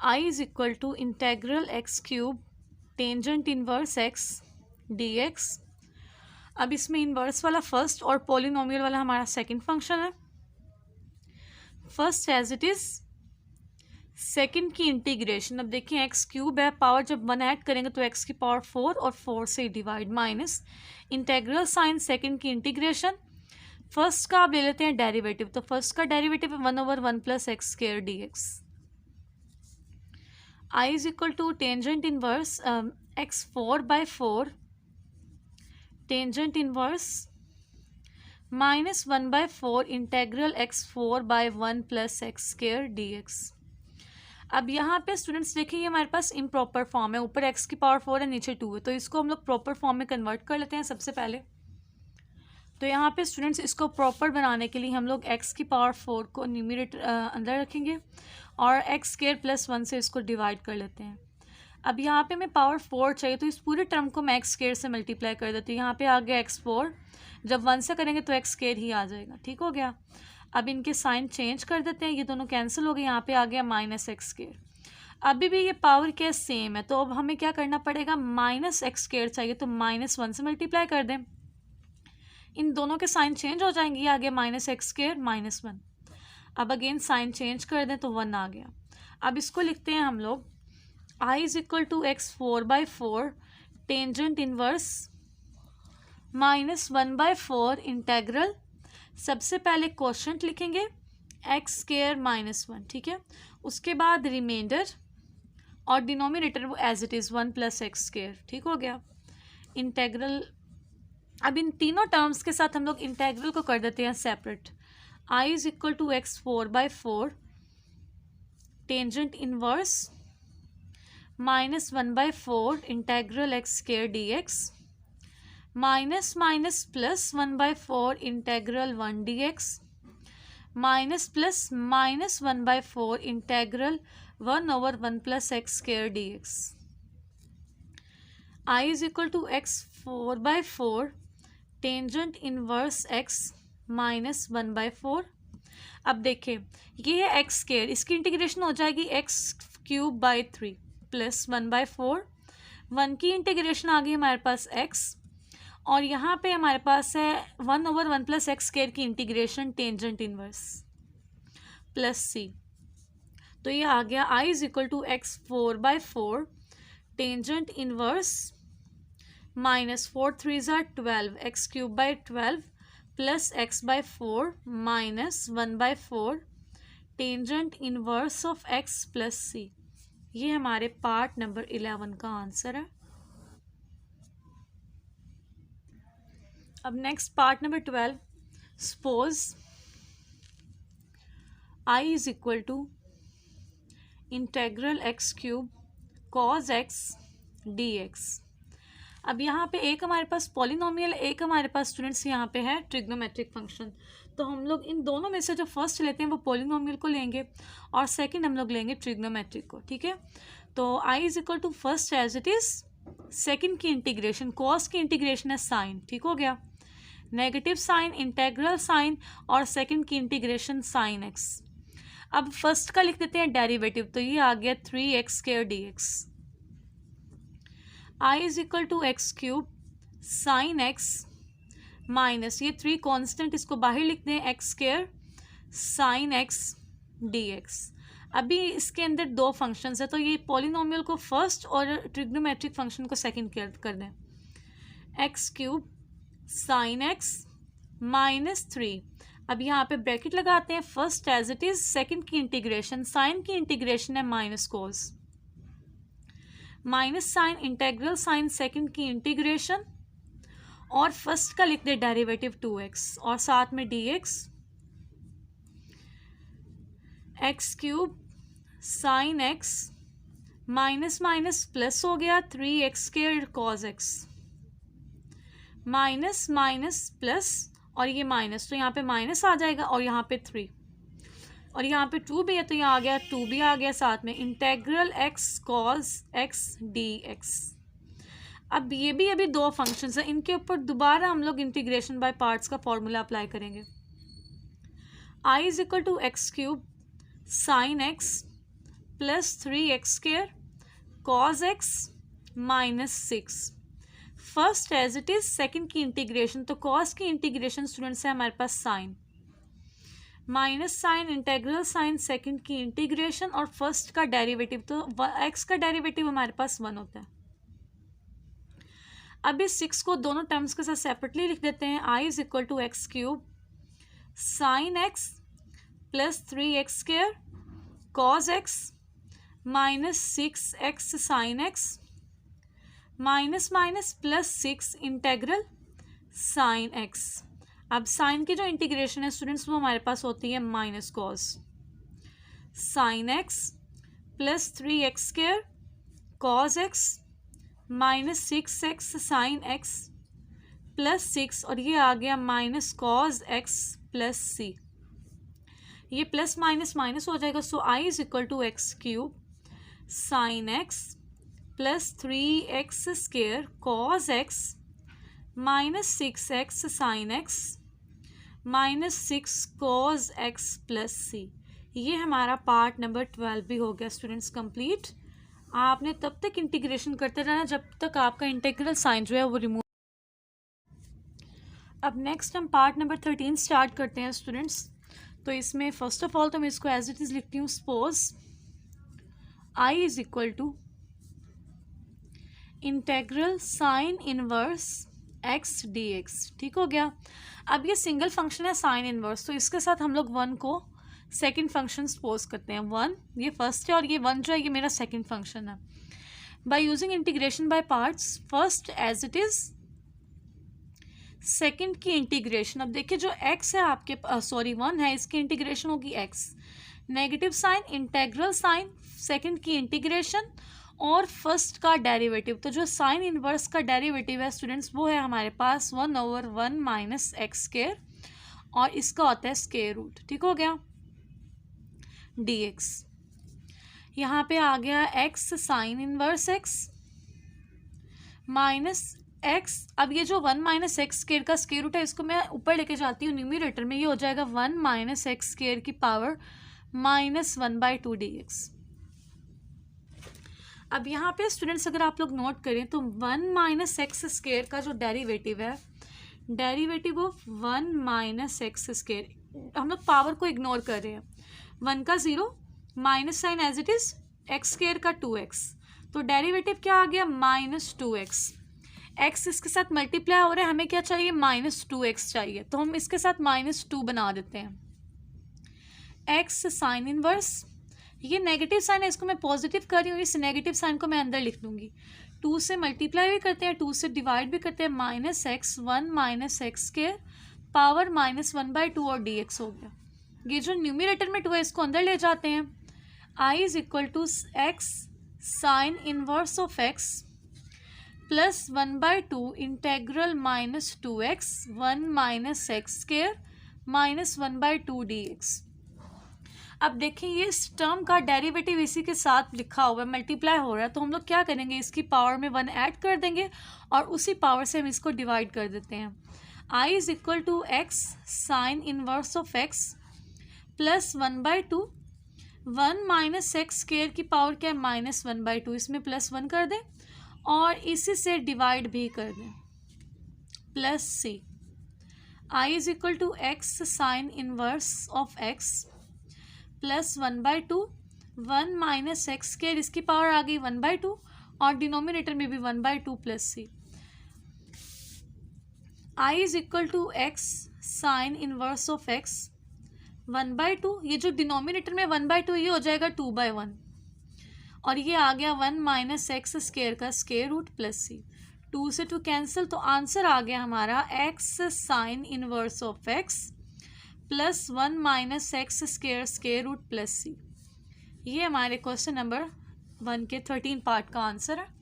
I is equal to integral x cube tangent inverse x d x. अब इसमें इनवर्स वाला फर्स्ट और पॉलिनोमियल वाला हमारा सेकंड फंक्शन है। First as it is, second की इंटीग्रेशन। अब देखिए एक्स क्यूब है, पावर जब 1 ऐड करेंगे तो एक्स की पावर 4 और 4 से divide minus integral sign second की इंटीग्रेशन। फर्स्ट का आप ले लेते हैं डेरिवेटिव, तो फर्स्ट का डेरिवेटिव है 1/1 plus x square d x. I is equal to tangent inverse x 4/4 tangent inverse minus 1/4 integral x 4/1 plus x square d x. अब यहाँ पे स्टूडेंट्स देखिए ये हमारे पास इम्प्रॉपर फॉर्म है, ऊपर एक्स की पावर 4 है नीचे 2 है, तो इसको हम लोग प्रॉपर फॉर्म में कन्वर्ट कर लेते हैं सबसे पहले। तो यहाँ पे स्टूडेंट्स इसको प्रॉपर बनाने के लिए हम लोग एक्स की पावर 4 को न्यूमरेटर अंदर रखेंगे और एक्स स्क्वायर प्लस 1 से इसको डिवाइड कर लेते हैं। अब यहाँ पे हमें पावर 4 चाहिए, तो इस पूरे टर्म को मैं एक्स स्क्वायर से मल्टीप्लाई कर देती हूँ। यहाँ पे आ गया एक्स 4, जब 1 से करेंगे तो एक्स स्क्वायर ही आ जाएगा, ठीक हो गया। अब इनके साइन चेंज कर देते हैं, ये दोनों कैंसिल हो गए, यहाँ पे आ गया माइनस एक्स स्क्वायर। अभी भी ये पावर क्या सेम है, तो अब हमें क्या करना पड़ेगा, माइनस एक्स स्क्वायर चाहिए तो -1 से मल्टीप्लाई कर दें, इन दोनों के साइन चेंज हो जाएंगे। ये आ गया माइनस एक्स स्क्वायर -1। अब अगेन साइन चेंज कर दें तो 1 आ गया। अब इसको लिखते हैं हम लोग I is equal to x 4/4 tangent inverse -1/4 integral, सबसे पहले क्वोशंट लिखेंगे एक्स स्क्वायर -1, ठीक है। उसके बाद रिमाइंडर और डिनोमिनेटर वो as it is 1 plus x square, ठीक हो गया। इंटेग्रल, अब इन तीनों टर्म्स के साथ हम लोग इंटेग्रल को कर देते हैं separate. I is equal to x 4/4 tangent inverse -1/4 integral x square d x minus minus plus 1/4 integral 1 d x minus plus minus 1/4 integral 1/1 plus x square d x. I is equal to x 4/4 tangent inverse x -1/4। अब देखिए ये है एक्स स्क्वायर, इसकी इंटीग्रेशन हो जाएगी एक्स क्यूब बाई 3 प्लस 1/4। 1 की इंटीग्रेशन आ गई हमारे पास एक्स, और यहाँ पे हमारे पास है 1/1 प्लस एक्स स्क्वायर की integration tangent inverse plus C. तो ये आ गया I is equal to x 4/4 tangent inverse -4 3 12 x cube by 12 plus x/4 minus 1/4 tangent inverse of x plus सी। ये हमारे पार्ट नंबर 11 का आंसर है। अब next part number 12, suppose I is equal to integral x cube cos x d x. अब यहाँ पे एक हमारे पास पॉलिनोमियल, एक हमारे पास स्टूडेंट्स यहाँ पे है ट्रिग्नोमेट्रिक फंक्शन। तो हम लोग इन दोनों में से जो फर्स्ट लेते हैं वो पॉलिनोमियल को लेंगे और सेकंड हम लोग लेंगे ट्रिग्नोमेट्रिक को, ठीक है। तो I is equal to first as it is, second की इंटीग्रेशन, कॉस की इंटीग्रेशन है साइन, ठीक हो गया, नेगेटिव साइन इंटेग्रल साइन, और सेकंड की इंटीग्रेशन साइन एक्स। अब फर्स्ट का लिख देते हैं डेरिवेटिव, तो ये आ गया 3x square d x. I is equal to x cube sine x minus, ये 3 कांस्टेंट इसको बाहर लिखते हैं, x square sine x d x. अभी इसके अंदर दो फंक्शंस है, तो ये पॉलिनोमियल को फर्स्ट और ट्रिग्नोमेट्रिक फंक्शन को सेकंड कर दें। X cube sine x -3। अब यहाँ पे ब्रैकेट लगाते हैं, first as it is, second की इंटीग्रेशन, साइन की इंटीग्रेशन है minus cos, minus sign integral sign second की इंटीग्रेशन, और फर्स्ट का लिख दे डेरिवेटिव 2x और साथ में dx, x cube sine x minus minus plus हो गया 3x² cos x, minus minus plus और ये माइनस, तो यहाँ पे माइनस आ जाएगा और यहाँ पे 3 और यहाँ पे 2 भी है तो यहाँ आ गया 2 भी आ गया साथ में, integral x cos x dx। अब ये भी अभी दो फंक्शंस हैं, इनके ऊपर दोबारा हम लोग इंटीग्रेशन बाय पार्ट्स का फॉर्मूला अप्लाई करेंगे। I is equal to x cube sine x plus 3x² cos x -6। First as it is, second की इंटीग्रेशन, तो कॉस की इंटीग्रेशन स्टूडेंट्स है हमारे पास sine, minus sign integral sign second की इंटीग्रेशन और फर्स्ट का डेरिवेटिव, तो एक्स का डेरिवेटिव हमारे पास 1 होता है। अब इस 6 को दोनों टर्म्स के साथ सेपरेटली लिख देते हैं। I is equal to x cube sine x plus 3x² cos x -6x sine x minus minus plus 6 integral sine x. अब साइन की जो इंटीग्रेशन है स्टूडेंट्स वो हमारे पास होती है minus cos sine x plus 3x² cos x -6x sine x plus 6 और ये आ गया माइनस कॉस एक्स प्लस सी, ये प्लस माइनस माइनस हो जाएगा। So I is equal to x cube sine x plus 3x² cos x -6x sine x -6 cos x plus सी। ये हमारा पार्ट नंबर 12 भी हो गया स्टूडेंट्स कंप्लीट। आपने तब तक इंटीग्रेशन करते रहना जब तक आपका इंटीग्रल साइन जो है वो रिमूव। अब नेक्स्ट हम पार्ट नंबर 13 स्टार्ट करते हैं स्टूडेंट्स। तो इसमें फर्स्ट ऑफ ऑल तो मैं इसको एज इट इज़ लिखती हूँ, suppose I is equal to integral sine inverse x dx। ठीक हो गया। अब ये सिंगल फंक्शन है साइन इनवर्स, तो इसके साथ हम लोग 1 को सेकंड फंक्शन सपोज करते हैं। 1 ये फर्स्ट है और ये 1 जो है ये मेरा सेकंड फंक्शन है। By using integration by parts, first as it is, second की इंटीग्रेशन। अब देखिए जो x है आपके 1 है, इसकी इंटीग्रेशन होगी x, negative sign integral sign second की इंटीग्रेशन और फर्स्ट का डेरिवेटिव। तो जो साइन इनवर्स का डेरिवेटिव है स्टूडेंट्स वो है हमारे पास 1/1 माइनस x² और इसका होता है स्क्वायर रूट। ठीक हो गया। dx यहाँ पे आ गया x sine inverse x minus x। अब ये जो 1 माइनस x² का स्क्वायर रूट है इसको मैं ऊपर लेके जाती हूँ न्यूमरेटर में, ये हो जाएगा 1 माइनस x² की पावर -1/2 dx। अब यहाँ पे स्टूडेंट्स अगर आप लोग नोट करें तो 1 माइनस x² का जो डेरिवेटिव है, डेरिवेटिव ऑफ 1 माइनस x², हम लोग पावर को इग्नोर कर रहे हैं, 1 का 0 minus sign as it is x² का 2x, तो डेरिवेटिव क्या आ गया -2x। x इसके साथ मल्टीप्लाई हो रहा है, हमें क्या चाहिए -2x चाहिए, तो हम इसके साथ -2 बना देते हैं। x साइन इनवर्स, ये नेगेटिव साइन है इसको मैं पॉजिटिव कर रही हूँ, इस नेगेटिव साइन को मैं अंदर लिख लूँगी। 2 से मल्टीप्लाई भी करते हैं, 2 से डिवाइड भी करते हैं, -x 1 माइनस x² पावर -1/2 और dx हो गया। ये जो न्यूमरेटर में 2 है इसको अंदर ले जाते हैं। I is equal to x sine inverse of x plus 1/2 integral -2x 1 minus x² -1/2 dx। अब देखिए ये इस टर्म का डेरिवेटिव इसी के साथ लिखा हुआ है, मल्टीप्लाई हो रहा है, तो हम लोग क्या करेंगे इसकी पावर में 1 ऐड कर देंगे और उसी पावर से हम इसको डिवाइड कर देते हैं। I is equal to x sine inverse of x plus 1/2 1 minus x² की पावर क्या है -1/2, इसमें +1 कर दें और इसी से डिवाइड भी कर दें, plus c। I is equal to x sine inverse of x plus 1/2 1 minus x square, इसकी पावर आ गई 1/2 और डिनोमिनेटर में भी 1/2 plus c. I is equal to x sine inverse of x 1/2, ये जो डिनोमिनेटर में 1/2 ये हो जाएगा 2/1 और ये आ गया 1 माइनस एक्स स्क्वायर का स्क्वायर रूट प्लस सी। 2 से 2 कैंसिल, तो आंसर आ गया हमारा x sine inverse of x plus 1 minus x square square root plus सी। ये हमारे क्वेश्चन नंबर 1 के 13 पार्ट का आंसर है।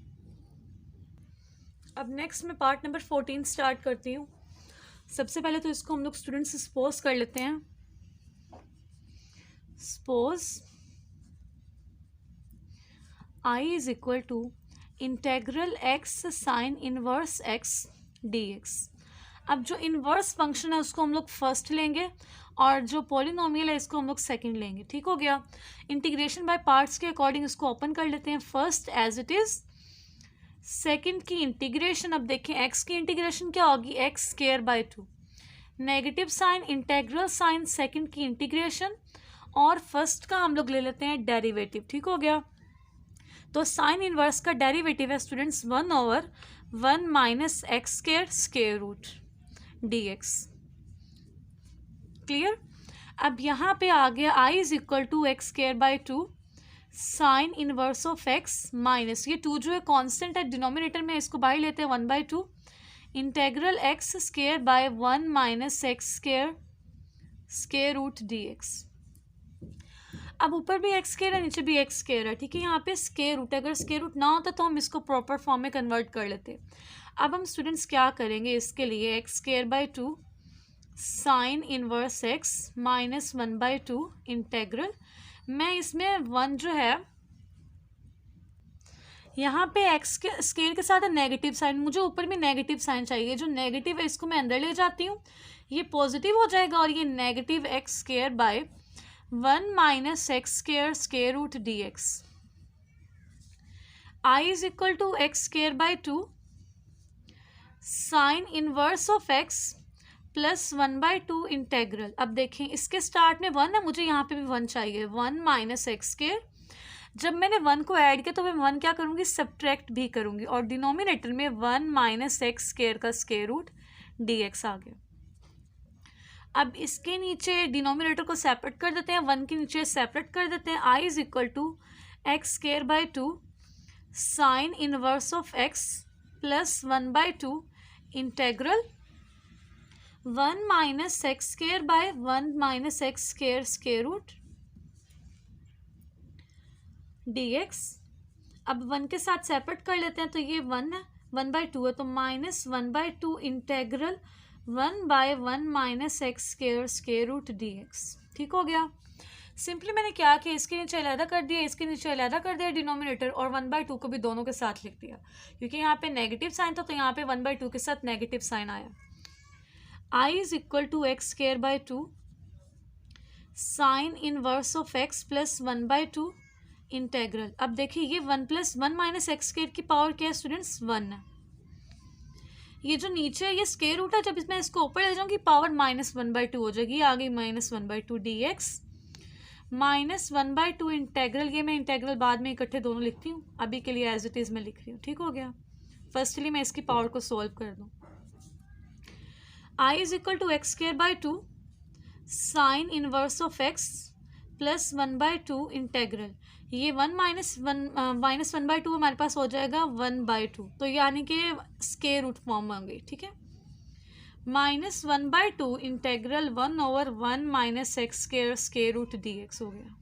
अब नेक्स्ट मैं पार्ट नंबर 14 स्टार्ट करती हूँ। सबसे पहले तो इसको हम लोग स्टूडेंट्स सपोज कर लेते हैं। Suppose I is equal to integral x sine inverse x dx। अब जो इनवर्स फंक्शन है उसको हम लोग फर्स्ट लेंगे और जो पॉलिनोमियल है इसको हम लोग सेकंड लेंगे। ठीक हो गया। इंटीग्रेशन बाय पार्ट्स के अकॉर्डिंग इसको ओपन कर लेते हैं। First as it is, second की इंटीग्रेशन। अब देखें एक्स की इंटीग्रेशन क्या होगी, x square by 2, negative sign integral sign second की इंटीग्रेशन और फर्स्ट का हम लोग ले लेते हैं डेरिवेटिव। ठीक हो गया। तो साइन इनवर्स का डेरिवेटिव है students 1/1 minus x square square root dx। Clear. अब यहाँ पे आ गया I is equal to x square by 2 sine inverse of x minus, ये 2 जो है कांस्टेंट है डिनोमिनेटर में, इसको बाहर लेते हैं 1/2 integral x square by 1 minus x square square root dx। अब ऊपर भी एक्स स्क्वायर है, नीचे भी एक्स स्क्वायर है। ठीक है, यहाँ पे स्क्वायर रूट है, अगर स्क्वायर रूट ना होता तो हम इसको प्रॉपर फॉर्म में कन्वर्ट कर लेते। अब हम स्टूडेंट्स क्या करेंगे इसके लिए, x square by 2 sine inverse x minus 1/2 integral, मैं इसमें 1 जो है यहाँ पे एक्स के स्क्वायर के साथ नेगेटिव साइन, मुझे ऊपर में नेगेटिव साइन चाहिए। जो नेगेटिव है इसको मैं अंदर ले जाती हूँ, ये पॉजिटिव हो जाएगा और ये negative x square by 1 minus x square square root dx। I is equal to x square by 2 sine inverse of x plus 1/2 integral. अब देखें इसके स्टार्ट में 1 है, मुझे यहाँ पे भी 1 चाहिए, 1 माइनस एक्स स्क्वायर। जब मैंने 1 को ऐड किया तो मैं 1 क्या करूँगी, सब्ट्रैक्ट भी करूँगी और डिनोमिनेटर में 1 माइनस एक्स स्क्वायर का स्क्वायर रूट dx आ गया। अब इसके नीचे डिनोमिनेटर को सेपरेट कर देते हैं, 1 के नीचे सेपरेट कर देते हैं। I is equal to x square by 2 sine inverse of x plus 1/2 integral 1 minus x square by 1 minus x square square root dx। अब 1 के साथ सेपरेट कर लेते हैं तो ये 1 है, 1/2 है, तो minus 1/2 integral 1/1 minus x square square root dx। ठीक हो गया। सिंपली मैंने क्या किया, इसके नीचे अलहदा कर दिया, इसके नीचे अलहदा कर दिया डिनोमिनेटर और 1/2 को भी दोनों के साथ लिख दिया, क्योंकि यहाँ पे नेगेटिव साइन था तो यहाँ पे 1/2 के साथ नेगेटिव साइन आया। I is equal to x square by 2 sine inverse of x plus 1/2 integral. अब देखिए ये 1 प्लस 1 माइनस एक्स स्क्वायर की पावर क्या है स्टूडेंट्स, 1 है। ये जो नीचे है ये स्क्वायर रूट है, जब इसमें इसको ऊपर ले जाऊंगी पावर -1/2 हो जाएगी, आ गई -1/2 dx माइनस 1/2 इंटेग्रल, ये मैं इंटेग्रल बाद में इकट्ठे दोनों लिखती हूँ, अभी के लिए एज इट इज़ मैं लिख रही हूँ। ठीक हो गया। फर्स्टली मैं इसकी पावर को सोल्व कर दूँ। I is equal to x square by 2 sine inverse of x plus 1/2 integral, ये 1 माइनस 1/2 हमारे पास हो जाएगा 1/2, तो यानी कि स्क्वायर रूट फॉर्म होंगे। ठीक है, minus 1/2 integral 1/1 minus x square square root dx हो गया।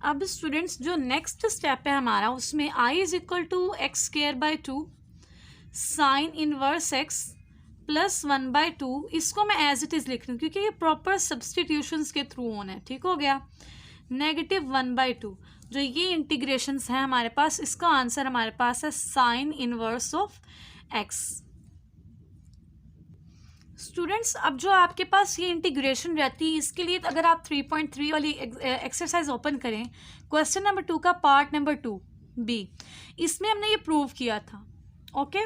अब स्टूडेंट्स जो नेक्स्ट स्टेप है हमारा, उसमें I is equal to x square by 2 sine inverse x plus 1/2, इसको मैं एज इट इज़ लिख रही हूँ क्योंकि ये प्रॉपर सब्सटीट्यूशंस के थ्रू होना है। ठीक हो गया। नेगेटिव 1/2 जो ये इंटीग्रेशंस हैं हमारे पास, इसका आंसर हमारे पास है sine inverse of x. Students अब जो आपके पास ये इंटीग्रेशन रहती है, इसके लिए अगर आप 3.3 वाली एक्सरसाइज ओपन करें, क्वेश्चन नंबर 2 का पार्ट नंबर 2 बी, इसमें हमने ये प्रूव किया था। ओके,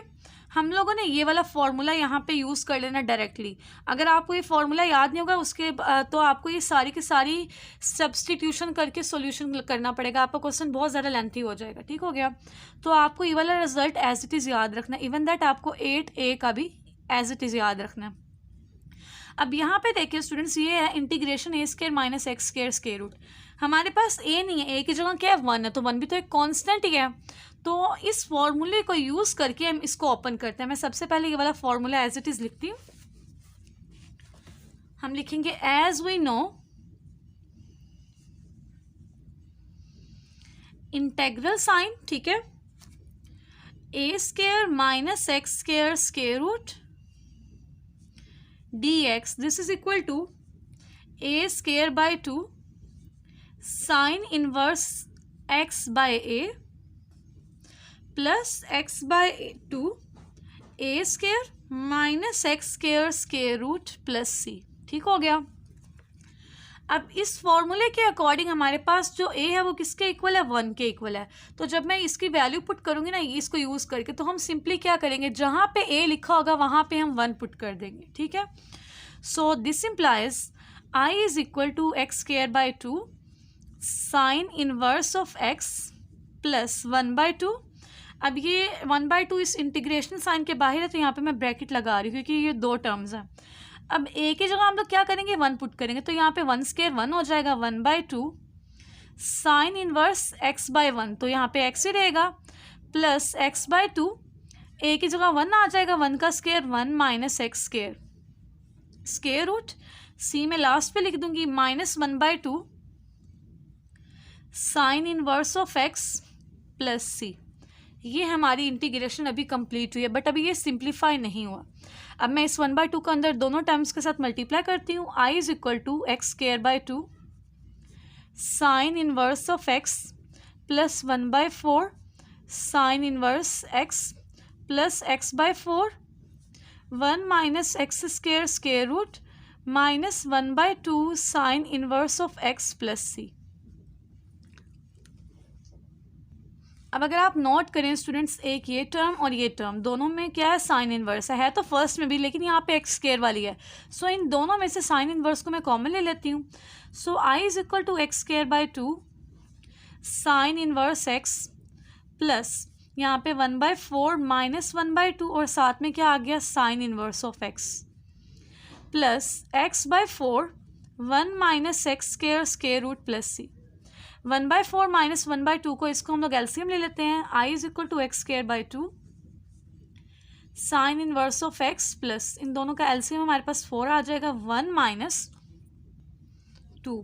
हम लोगों ने ये वाला फॉर्मूला यहाँ पे यूज़ कर लेना डायरेक्टली। अगर आपको ये फॉर्मूला याद नहीं होगा उसके तो आपको ये सारी की सारी सब्सटीट्यूशन करके सॉल्यूशन करना पड़ेगा, आपका क्वेश्चन बहुत ज़्यादा लेंथी हो जाएगा। ठीक हो गया, तो आपको ये वाला रिजल्ट एज इट इज़ याद रखना, इवन दैट आपको 8a का भी एज इट इज़ याद रखना है। अब यहाँ पे देखिए स्टूडेंट्स, ये है integration a square minus x square square root. हमारे पास a नहीं है, a की जगह क्या है 1 है, तो 1 भी तो एक कांस्टेंट ही है। तो इस फॉर्मूले को यूज़ करके हम इसको ओपन करते हैं। मैं सबसे पहले ये वाला फॉर्मूला एज इट इज़ लिखती हूँ। हम लिखेंगे as we know integral sign, ठीक है, a square minus x square square root dx, this is equal to a square by 2 sin inverse x by a plus x by 2 a square minus x square square root plus c। ठीक हो गया। अब इस फॉर्मूले के अकॉर्डिंग हमारे पास जो a है वो किसके इक्वल है, 1 के इक्वल है। तो जब मैं इसकी वैल्यू पुट करूँगी ना इसको यूज़ करके, तो हम सिंपली क्या करेंगे, जहाँ पे a लिखा होगा वहाँ पे हम 1 पुट कर देंगे। ठीक है, so this implies I is equal to x square by 2 sine inverse of x plus 1/2। अब ये 1/2 इस इंटीग्रेशन साइन के बाहर है, तो यहाँ पे मैं ब्रैकेट लगा रही हूँ क्योंकि ये 2 टर्म्स हैं। अब a की जगह हम लोग क्या करेंगे, 1 पुट करेंगे, तो यहाँ पे 1 स्क्वायर 1 हो जाएगा, 1/2 साइन इनवर्स x बाई 1, तो यहाँ पे x ही रहेगा, प्लस x/2, a की जगह 1 आ जाएगा, 1 का square 1 minus x square square root, c में लास्ट पे लिख दूंगी -1/2 sine inverse of x plus c। ये हमारी इंटीग्रेशन अभी कंप्लीट हुई है, बट अभी ये सिंप्लीफाई नहीं हुआ। अब मैं इस 1/2 को अंदर दोनों टर्म्स के साथ मल्टीप्लाई करती हूँ। I is equal to x square by 2 sine inverse of x plus 1/4 sine inverse x plus x/4 1 minus x square square root minus 1/2 sine inverse of x plus c। अब अगर आप नोट करें स्टूडेंट्स, एक ये टर्म और ये टर्म दोनों में क्या है, साइन इनवर्स है तो फर्स्ट में भी, लेकिन यहाँ पे एक्स स्क्वायर वाली है। सो इन दोनों में से साइन इनवर्स को मैं कॉमन ले लेती हूँ। So I is equal to x square by 2 sine inverse x plus यहाँ पे 1/4 माइनस 1/2 और साथ में क्या आ गया, sine inverse of x plus x/4 1 minus x square square root plus c। 1/4 minus 1/2 को इसको हम लोग एलसीएम ले लेते हैं। I is equal to x square by 2 sine inverse of x plus, इन दोनों का एलसीएम हमारे पास 4 आ जाएगा, 1 minus 2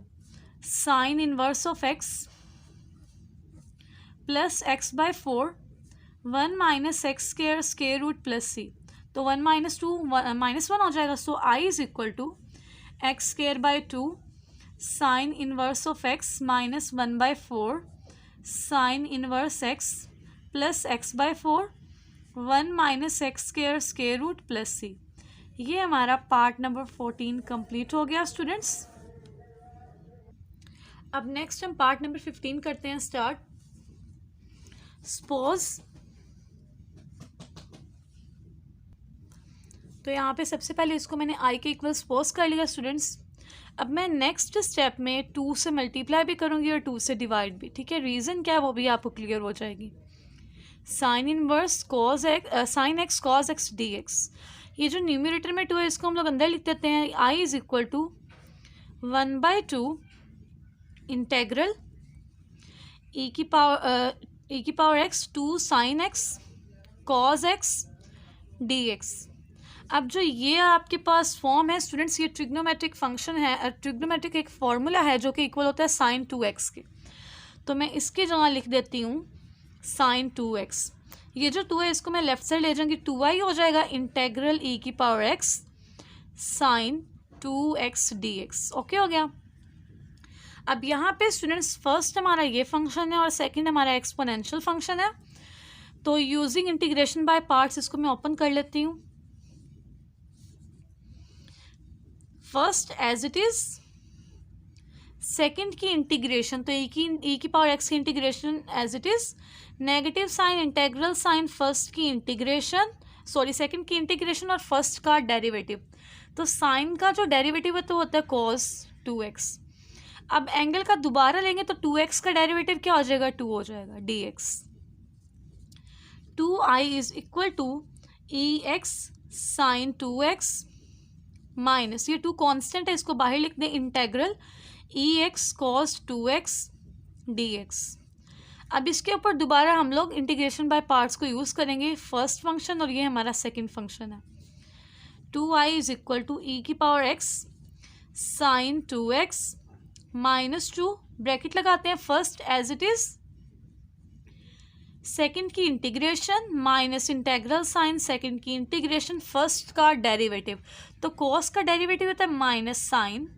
sine inverse of x plus x/4 1 minus x square square root plus c। तो 1 माइनस 2 -1 हो जाएगा। So I is equal to x square by 2 sine inverse of x minus 1/4 sine inverse x plus x/4 1 minus x square square root plus c। ये हमारा पार्ट नंबर 14 कंप्लीट हो गया स्टूडेंट्स। अब नेक्स्ट हम पार्ट नंबर 15 करते हैं स्टार्ट। सपोज, तो यहाँ पे सबसे पहले इसको मैंने i के इक्वल सपोज कर लिया स्टूडेंट्स। अब मैं नेक्स्ट स्टेप में 2 से मल्टीप्लाई भी करूँगी और 2 से डिवाइड भी। ठीक है, रीज़न क्या है वो भी आपको क्लियर हो जाएगी। Sine inverse cos x sine x cos x d x, ये जो न्यूमरेटर में 2 है इसको हम लोग अंदर लिख देते हैं। I is equal to 1/2 integral e की power x 2 sine x cos x d x. अब जो ये आपके पास फॉर्म है स्टूडेंट्स, ये ट्रिग्नोमेट्रिक फंक्शन है, ट्रिग्नोमेट्रिक एक फॉर्मूला है जो कि इक्वल होता है साइन 2x के। तो मैं इसकी जगह लिख देती हूँ साइन 2x। ये जो 2 है इसको मैं लेफ्ट साइड ले जाऊँगी, 2i हो जाएगा इंटेग्रल e की power x sine 2x dx। Okay हो गया। अब यहाँ पे स्टूडेंट्स फर्स्ट हमारा ये फंक्शन है और सेकंड हमारा एक्सपोनेंशियल फंक्शन है। तो यूजिंग इंटीग्रेशन बाय पार्ट्स इसको मैं ओपन कर लेती हूँ। First as it is, second की इंटीग्रेशन, तो e की पावर x की integration as it is, negative sign integral sign first की इंटीग्रेशन सॉरी सेकंड की इंटीग्रेशन और फर्स्ट का डेरिवेटिव। तो साइन का जो डेरिवेटिव है तो होता है cos 2x। अब एंगल का दोबारा लेंगे तो 2x का डेरिवेटिव क्या हो जाएगा, 2 हो जाएगा dx। 2i is equal to ex sine 2x minus, ये 2 कांस्टेंट है, इसको बाहर लिख दें, integral ex cos 2x dx। अब इसके ऊपर दोबारा हम लोग इंटीग्रेशन बाय पार्ट्स को यूज़ करेंगे, फर्स्ट फंक्शन और ये हमारा सेकंड फंक्शन है। 2i is equal to e की power x sine 2x minus 2, bracket लगाते हैं, first as it is, second की integration minus integral sign second की इंटीग्रेशन, फर्स्ट का डेरिवेटिव, तो cos का डेरिवेटिव होता है माइनस साइन।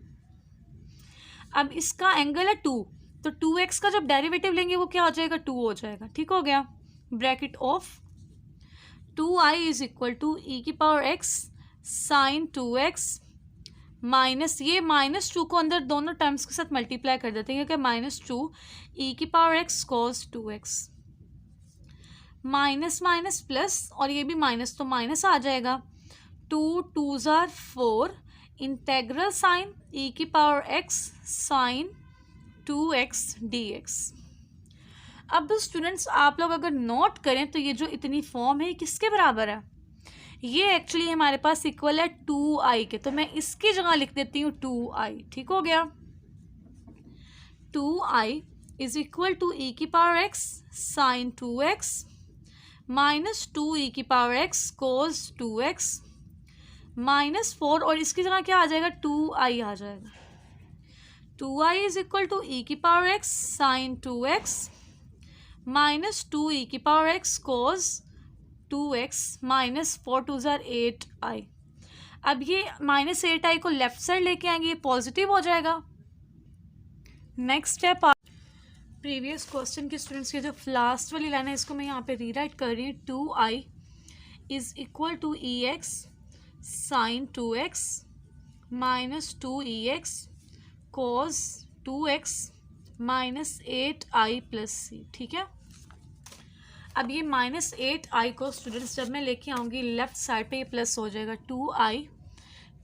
अब इसका एंगल है 2, तो 2x का जब डेरिवेटिव लेंगे वो क्या हो जाएगा, 2 हो जाएगा, ठीक हो गया। Bracket of 2i is equal to e की power x sine 2x minus, ये माइनस 2 को अंदर दोनों टर्म्स के साथ मल्टीप्लाई कर देते हैं, क्योंकि माइनस 2 ई की power x cos 2x, minus minus plus, और ये भी माइनस तो माइनस आ जाएगा, 2 2s are 4 integral sign e की power x sine 2x dx। अब स्टूडेंट्स आप लोग अगर नोट करें तो ये जो इतनी फॉर्म है ये किसके बराबर है, ये एक्चुअली हमारे पास इक्वल है 2i के, तो मैं इसकी जगह लिख देती हूँ 2i, ठीक हो गया। 2i is equal to e की power x sine 2x minus 2 e की power x cos 2x minus 4, और इसकी जगह क्या आ जाएगा, 2i आ जाएगा। 2i is equal to e की power x sine 2x minus 2 e की power x cos 2x minus 4 2s are 8i। अब ये माइनस 8i को लेफ्ट साइड लेके आएंगे, ये पॉजिटिव हो जाएगा। नेक्स्ट स्टेप, प्रीवियस क्वेश्चन के स्टूडेंट्स की जो लास्ट वाली लाइन है इसको मैं यहाँ पे रीराइट कर रही हूँ। 2i is equal to ex sine 2x minus 2ex cos 2x minus 8i plus c, ठीक है। अब ये माइनस 8i को स्टूडेंट्स जब मैं लेके आऊँगी लेफ्ट साइड पे, ये प्लस हो जाएगा, 2i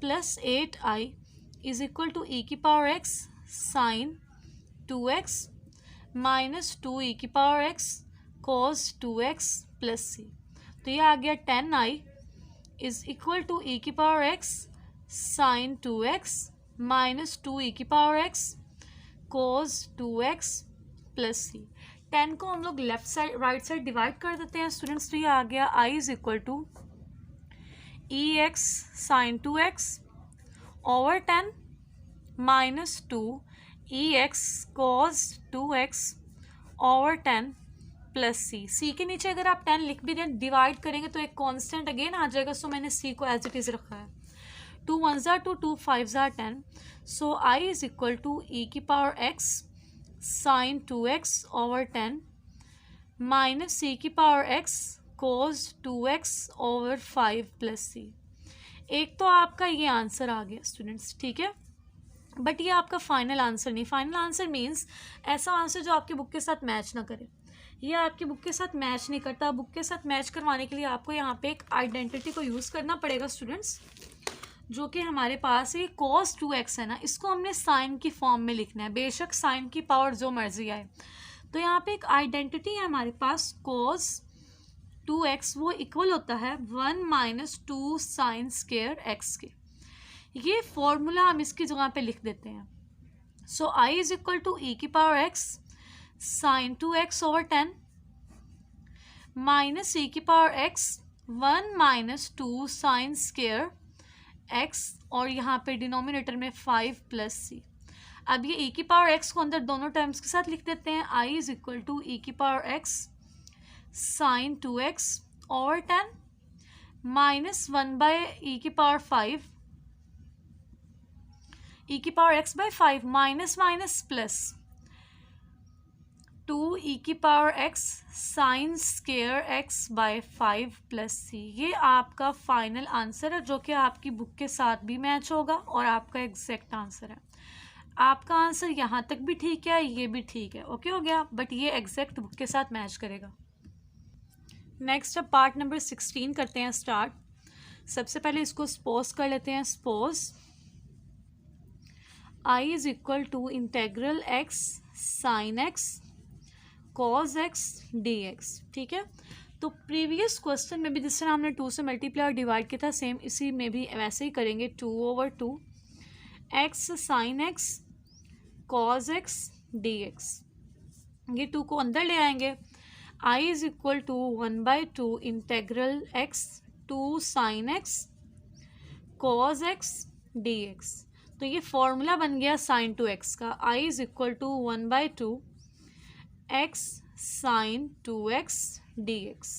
plus 8i is equal to e की power x sine 2x minus 2 e की power x cos 2x plus c। तो ये आ गया 10i is equal to e की power x sine 2x minus 2 e की power x cos 2x plus c। 10 को हम लोग left side right side divide कर देते हैं स्टूडेंट्स, तो ये आ गया i is equal to e x sine 2x over 10 minus 2 e x cos 2x over 10 plus c के नीचे अगर आप 10 लिख भी दें, डिवाइड करेंगे तो एक कांस्टेंट अगेन आ जाएगा, सो मैंने c को एज इट इज़ रखा है। 2 1s are 2 2 5s are 10, so i is equal to e की power x sine 2x over 10 minus c की power x cos 2x over 5 plus c। एक तो आपका ये आंसर आ गया स्टूडेंट्स, ठीक है, बट ये आपका फाइनल आंसर नहीं। फाइनल आंसर मीन्स ऐसा आंसर जो आपकी बुक के साथ मैच ना करे, ये आपकी बुक के साथ मैच नहीं करता। बुक के साथ मैच करवाने के लिए आपको यहाँ पे एक आइडेंटिटी को यूज़ करना पड़ेगा स्टूडेंट्स, जो कि हमारे पास ये cos 2x है ना, इसको हमने साइन की फॉर्म में लिखना है, बेशक साइन की पावर जो मर्जी आए। तो यहाँ पे एक आइडेंटिटी है हमारे पास cos 2x, वो इक्वल होता है 1 माइनस 2 साइन स्क्वायर x के। ये फॉर्मूला हम इसकी जगह पे लिख देते हैं। So i is equal to e की power x sine 2x over 10 minus e की power x 1 minus 2 sine square x, और यहाँ पे डिनोमिनेटर में 5 प्लस c। अब ये e की पावर x को अंदर दोनों टर्म्स के साथ लिख देते हैं। i is equal to e की power x sine 2x over 10 minus 1 by e की पावर 5, ई की power x by 5 minus minus plus 2 e की power x sine square x by 5 plus c। ये आपका फाइनल आंसर है जो कि आपकी बुक के साथ भी मैच होगा और आपका एग्जैक्ट आंसर है। आपका आंसर यहाँ तक भी ठीक है, ये भी ठीक है, ओके हो गया, बट ये एग्जैक्ट बुक के साथ मैच करेगा। नेक्स्ट अब पार्ट नंबर 16 करते हैं स्टार्ट। सबसे पहले इसको सपोज कर लेते हैं। Suppose I is equal to integral x sine x cos x d x. ठीक है, तो प्रीवियस क्वेश्चन में भी जिस तरह हमने 2 से मल्टीप्लाई और डिवाइड किया था, सेम इसी में भी वैसे ही करेंगे। 2/2 x sine x cos x d x, ये 2 को अंदर ले आएंगे। I is equal to 1/2 integral x 2 sine x cos x d x. तो ये फॉर्मूला बन गया साइन 2x का। I is equal to 1/2 x sine 2x dx।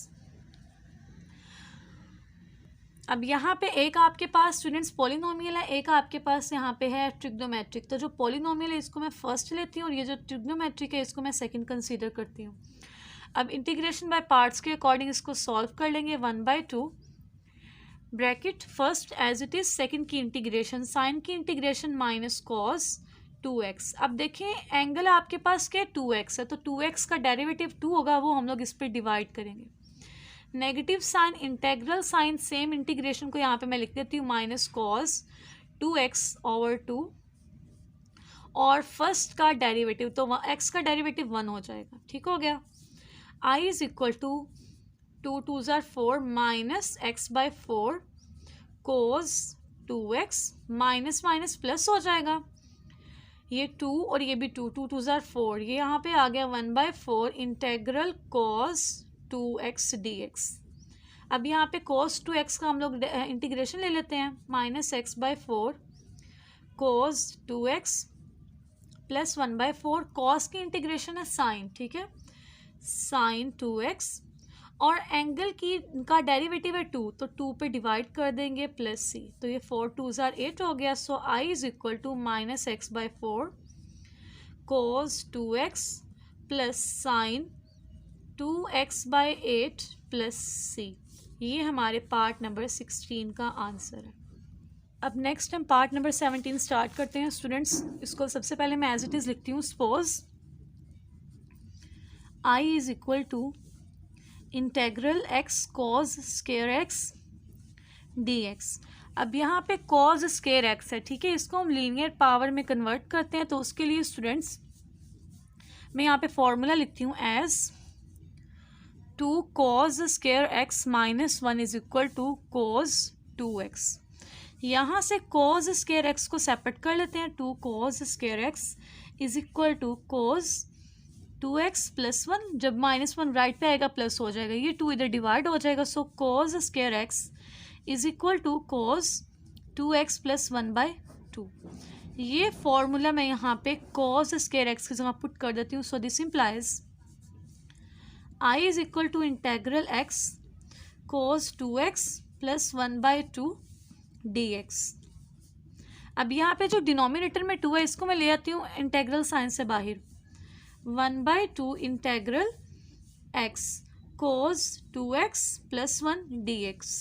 अब यहाँ पे एक आपके पास स्टूडेंट्स पॉलिनोमियल है, एक आपके पास यहाँ पे है ट्रिग्नोमेट्रिक। तो जो पॉलिनोमियल है इसको मैं फर्स्ट लेती हूँ और ये जो ट्रिग्नोमेट्रिक है इसको मैं सेकंड कंसीडर करती हूँ। अब इंटीग्रेशन बाय पार्ट्स के अकॉर्डिंग इसको सॉल्व कर लेंगे। 1/2 bracket first as it is, second की इंटीग्रेशन साइन की इंटीग्रेशन माइनस कॉस 2x। अब देखें एंगल आपके पास क्या 2x है, तो 2x का डेरिवेटिव 2 होगा, वो हम लोग इस पर डिवाइड करेंगे। Negative sign integral sign, same integration को यहाँ पे मैं लिख देती हूँ माइनस कॉस 2x/2 और फर्स्ट का डेरिवेटिव तो x का डेरिवेटिव 1 हो जाएगा। ठीक हो गया। I is equal to 2 2s are 4 minus x/4 cos 2x minus minus plus हो जाएगा। ये 2 और ये भी 2 2 2s are 4, ये यहाँ पे आ गया 1/4 इंटेग्रल कॉस 2x dx। अब यहाँ पे cos 2x का हम लोग इंटीग्रेशन ले लेते हैं minus x/4 cos 2x plus 1/4 cos की इंटीग्रेशन है साइन। ठीक है, साइन 2x और एंगल की का डेरिवेटिव है 2, तो 2 पे डिवाइड कर देंगे प्लस c, तो ये 4 2s are 8 हो गया। So I is equal to minus x/4 cos 2x plus sine 2x/8 plus c। ये हमारे पार्ट नंबर 16 का आंसर है। अब नेक्स्ट हम पार्ट नंबर 17 स्टार्ट करते हैं स्टूडेंट्स। इसको सबसे पहले मैं एज इट इज़ लिखती हूँ। Suppose I is equal to integral x cos square x dx। अब यहाँ पे कॉज स्केयर x है। ठीक है, इसको हम लीनियर पावर में कन्वर्ट करते हैं, तो उसके लिए स्टूडेंट्स मैं यहाँ पे फॉर्मूला लिखती हूँ as 2 cos square x minus 1 is equal to cos 2x। यहाँ से cos स्केयर x को सेपरेट कर लेते हैं। 2 cos square x is equal to cos 2x plus 1, जब -1 राइट पे आएगा प्लस हो जाएगा, ये 2 इधर डिवाइड हो जाएगा। So cos square x is equal to cos 2x plus 1/2। ये फॉर्मूला मैं यहाँ पे cos स्केयर x की जगह पुट कर देती हूँ। So this implies I is equal to integral x cos 2x plus 1/2 dx। अब यहाँ पे जो डिनोमिनेटर में 2 है इसको मैं ले आती हूँ इंटेग्रल साइन से बाहर। 1/2 integral x cos 2x plus 1 dx।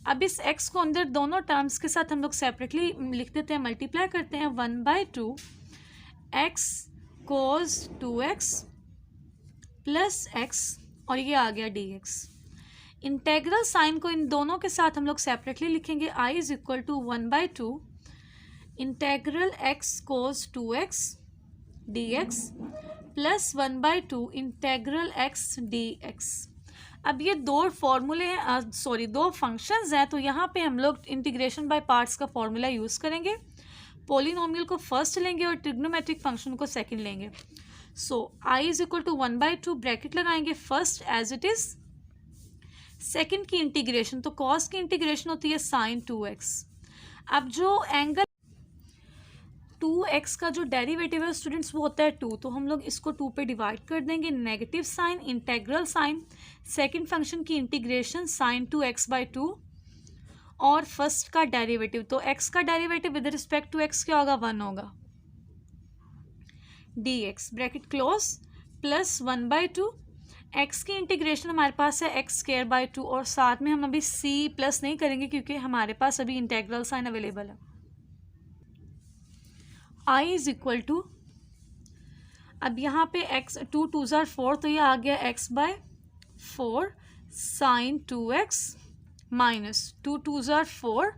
अब इस x को अंदर दोनों टर्म्स के साथ हम लोग सेपरेटली लिख देते हैं, मल्टीप्लाई करते हैं। 1/2 x cos 2x plus x और ये आ गया dx। इंटेग्रल साइन को इन दोनों के साथ हम लोग सेपरेटली लिखेंगे। I is equal to 1/2 integral x cos 2x dx plus 1/2 integral x dx। अब ये दो फॉर्मूले हैं, दो फंक्शंस हैं, तो यहाँ पे हम लोग इंटीग्रेशन बाय पार्ट्स का फॉर्मूला यूज़ करेंगे। पॉलिनोमियल को फर्स्ट लेंगे और ट्रिग्नोमेट्रिक फंक्शन को सेकंड लेंगे। So I is equal to 1/2 bracket लगाएंगे first as it is, second की इंटीग्रेशन, तो कॉस की इंटीग्रेशन होती है साइन 2x। अब जो एंगल 2x का जो डेरिवेटिव है स्टूडेंट्स वो होता है 2, तो हम लोग इसको 2 पे डिवाइड कर देंगे। Negative sign integral sign, second function की इंटीग्रेशन साइन 2x/2 और फर्स्ट का डेरिवेटिव, तो x का derivative with respect to x क्या होगा 1 होगा dx bracket close plus 1/2 x की इंटीग्रेशन हमारे पास है x²/2 और साथ में हम अभी c प्लस नहीं करेंगे क्योंकि हमारे पास अभी इंटेग्रल साइन अवेलेबल है। I इज इक्वल टू, अब यहाँ पे x 2 2s are 4, तो ये आ गया x/4 sine 2x minus 2 2s are 4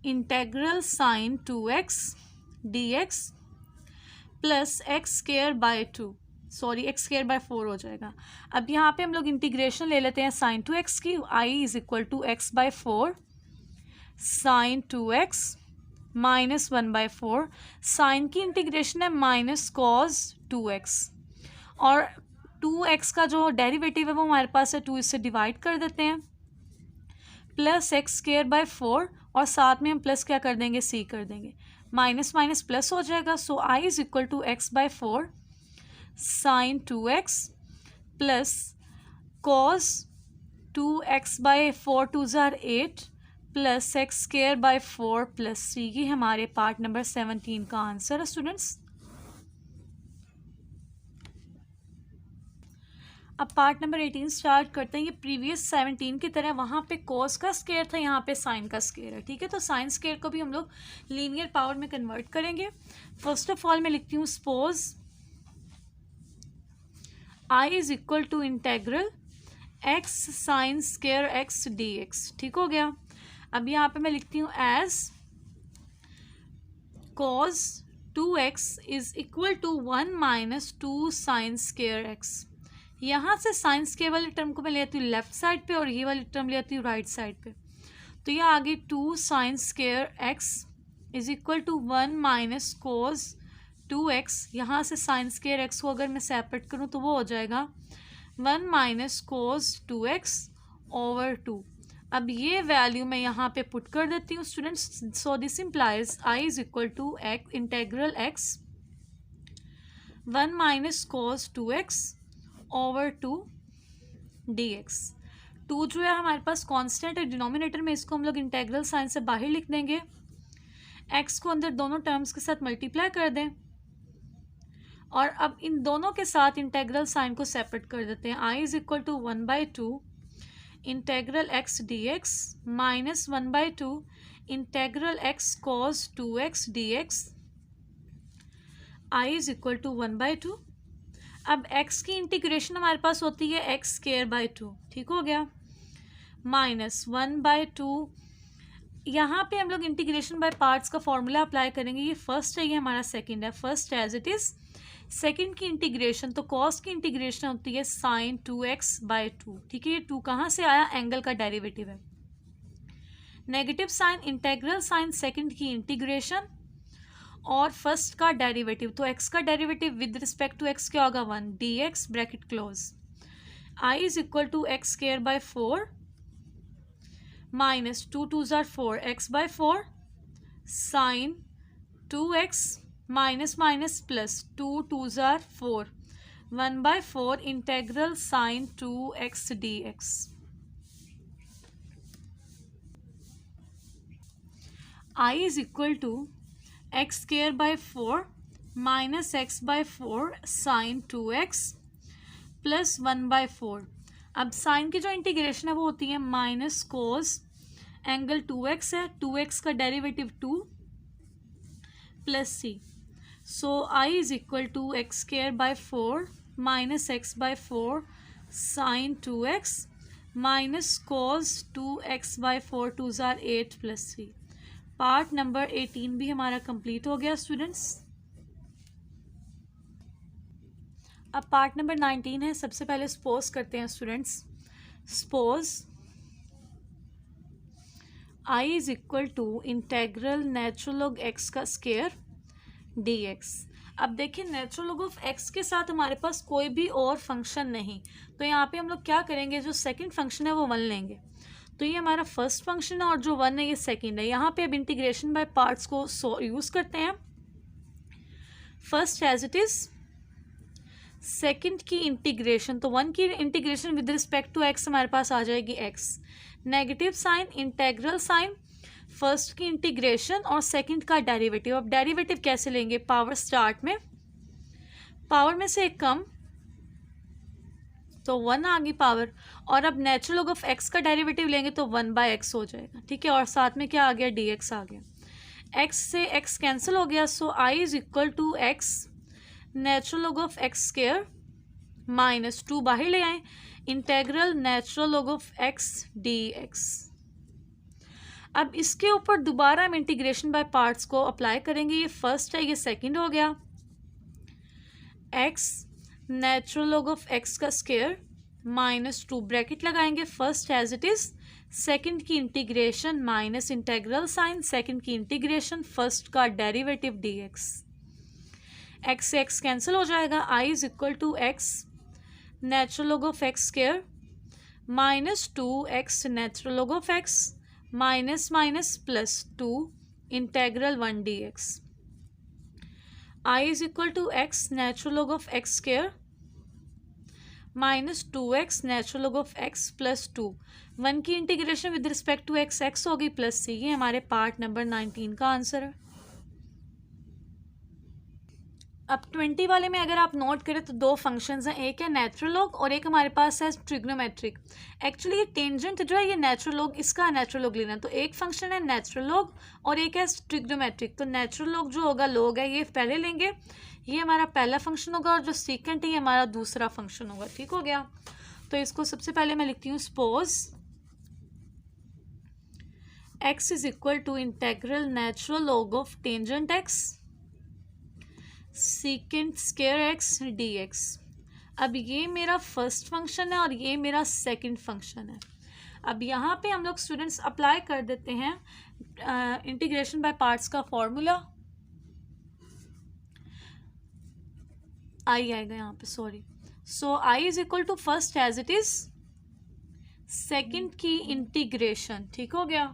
integral sine 2x dx plus x square by 2, sorry x square by 4 हो जाएगा। अब यहाँ पे हम लोग इंटीग्रेशन ले लेते हैं साइन 2x की, i is equal to x by 4 sine 2x minus 1/4, sine की इंटीग्रेशन है माइनस कॉस 2x, और 2x का जो डेरिवेटिव है वो हमारे पास है 2, इससे डिवाइड कर देते हैं, प्लस एक्स स्क्वायर बाय 4, और साथ में हम प्लस क्या कर देंगे, c कर देंगे, माइनस माइनस प्लस हो जाएगा। So i is equal to x by 4 sine 2x plus cos 2x by 4 2s are 8 plus x square by 4 plus c। ये हमारे पार्ट नंबर 17 का आंसर है स्टूडेंट्स। अब पार्ट नंबर 18 स्टार्ट करते हैं। ये प्रीवियस 17 की तरह वहाँ पे कॉस का स्क्वायर था, यहाँ पे साइन का स्क्वायर है, ठीक है। तो साइन स्क्वायर को भी हम लोग लीनियर पावर में कन्वर्ट करेंगे। फर्स्ट ऑफ ऑल मैं लिखती हूँ suppose i is equal to integral x sine square x dx, ठीक हो गया। अब यहाँ पे मैं लिखती हूँ as cos 2x is equal to 1 minus 2 sine square x। यहाँ से साइन स्क्वायर वाली टर्म को मैं ले आती हूँ लेफ्ट साइड पे और ये वाली टर्म ले आती हूँ राइट साइड पे। तो ये आ गई 2 sine square x is equal to 1 minus cos 2x। यहाँ से साइन स्क्वायर x को अगर मैं सेपरेट करूँ तो वो हो जाएगा 1 माइनस कोस 2x ओवर 2। अब ये वैल्यू मैं यहाँ पे पुट कर देती हूँ students. So this implies i is equal to integral x 1 minus cos 2x over 2 dx। 2 जो है हमारे पास कांस्टेंट है डिनोमिनेटर में, इसको हम लोग इंटेग्रल साइन से बाहर लिख देंगे, x को अंदर दोनों टर्म्स के साथ मल्टीप्लाई कर दें, और अब इन दोनों के साथ इंटेग्रल साइन को सेपरेट कर देते हैं। i is equal to 1/2 integral x dx minus 1/2 integral x cos 2x dx। i is equal to 1/2। अब x की इंटीग्रेशन हमारे पास होती है एक्स स्क्वायर बाय 2, ठीक हो गया, माइनस 1/2। यहाँ पे हम लोग इंटीग्रेशन बाय पार्ट्स का फॉर्मूला अप्लाई करेंगे। ये फर्स्ट है, ये हमारा सेकंड है। First as it is, second की इंटीग्रेशन, तो कॉस की इंटीग्रेशन होती है साइन 2x बाय 2, ठीक है। ये 2 कहाँ से आया, एंगल का डेरिवेटिव है। Negative sign integral sign second की इंटीग्रेशन और फर्स्ट का डेरिवेटिव, तो x का derivative with respect to x क्या होगा, 1 dx bracket close. i is equal to x square by 4 minus 2 2s are 4 x by 4 sine 2x minus minus plus 2 2s are 4 1/4 integral sine 2x dx। i is equal to x square by 4 minus x by 4 sine 2x plus 1/4। अब साइन की जो इंटीग्रेशन है वो होती है माइनस कोस एंगल 2x है, 2x का derivative 2 plus c। So i is equal to x square by 4 minus x by 4 sine 2x minus cos 2x by 4 2s are 8 plus c। Part number 18 भी हमारा कंप्लीट हो गया स्टूडेंट्स। अब पार्ट नंबर 19 है। सबसे पहले सपोज करते हैं students. Suppose i is equal to integral natural log x का स्क्वायर dx। अब देखिए नेचुरल लॉग ऑफ x के साथ हमारे पास कोई भी और फंक्शन नहीं, तो यहाँ पे हम लोग क्या करेंगे, जो सेकंड फंक्शन है वो 1 लेंगे। तो ये हमारा फर्स्ट फंक्शन है और जो 1 है ये सेकंड है। यहाँ पे अब इंटीग्रेशन बाय पार्ट्स को यूज़ करते हैं। First as it is, second की इंटीग्रेशन, तो 1 की integration with respect to x हमारे पास आ जाएगी x। Negative sign integral sign, first की इंटीग्रेशन और सेकंड का डेरिवेटिव। अब डेरिवेटिव कैसे लेंगे, पावर स्टार्ट में, पावर में से एक कम, तो 1 आ गई पावर, और अब नेचुरल लॉग ऑफ x का डेरिवेटिव लेंगे तो 1/x हो जाएगा, ठीक है। और साथ में क्या आ गया, dx आ गया। x से x कैंसिल हो गया, so i is equal to x natural log of x square minus 2 बाहर ले आए, integral natural log of x d x. अब इसके ऊपर दोबारा हम इंटीग्रेशन बाय पार्ट्स को अप्लाई करेंगे। ये फर्स्ट है, ये सेकंड हो गया। X natural log of x का स्क्वायर माइनस 2 ब्रैकेट लगाएंगे, first as it is, second की integration minus integral sign second की इंटीग्रेशन, फर्स्ट का डेरिवेटिव डी एक्स। एक्स से एक्स कैंसिल हो जाएगा। I is equal to x natural log of x square minus 2x natural log of x minus minus plus 2 integral 1 d x. I is equal to x natural log of x square minus 2x natural log of x plus 2। 1 की integration with respect to x x होगी प्लस सी। ये हमारे पार्ट नंबर 19 का आंसर है। अब 20 वाले में अगर आप नोट करें तो दो फंक्शंस हैं, एक है नेचुरल लॉग और एक हमारे पास है ट्रिग्नोमेट्रिक। एक्चुअली ये टेंजेंट जो है ये नेचुरल लॉग, इसका नेचुरल लॉग लेना है। तो एक फंक्शन है नेचुरल लॉग और एक है ट्रिग्नोमेट्रिक। तो नेचुरल लॉग जो होगा लॉग है ये पहले लेंगे, ये हमारा पहला फंक्शन होगा, और जो सीकेंट है ये हमारा दूसरा फंक्शन होगा। ठीक हो गया। तो इसको सबसे पहले मैं लिखती हूँ suppose x is equal to integral natural log of tangent x secant square x d x. अब ये मेरा फर्स्ट फंक्शन है और ये मेरा सेकंड फंक्शन है। अब यहाँ पे हम लोग स्टूडेंट्स अप्लाई कर देते हैं इंटीग्रेशन बाय पार्ट्स का फॉर्मूला। आई आएगा यहाँ पे, sorry. So I is equal to first as it is second की इंटीग्रेशन। ठीक हो गया।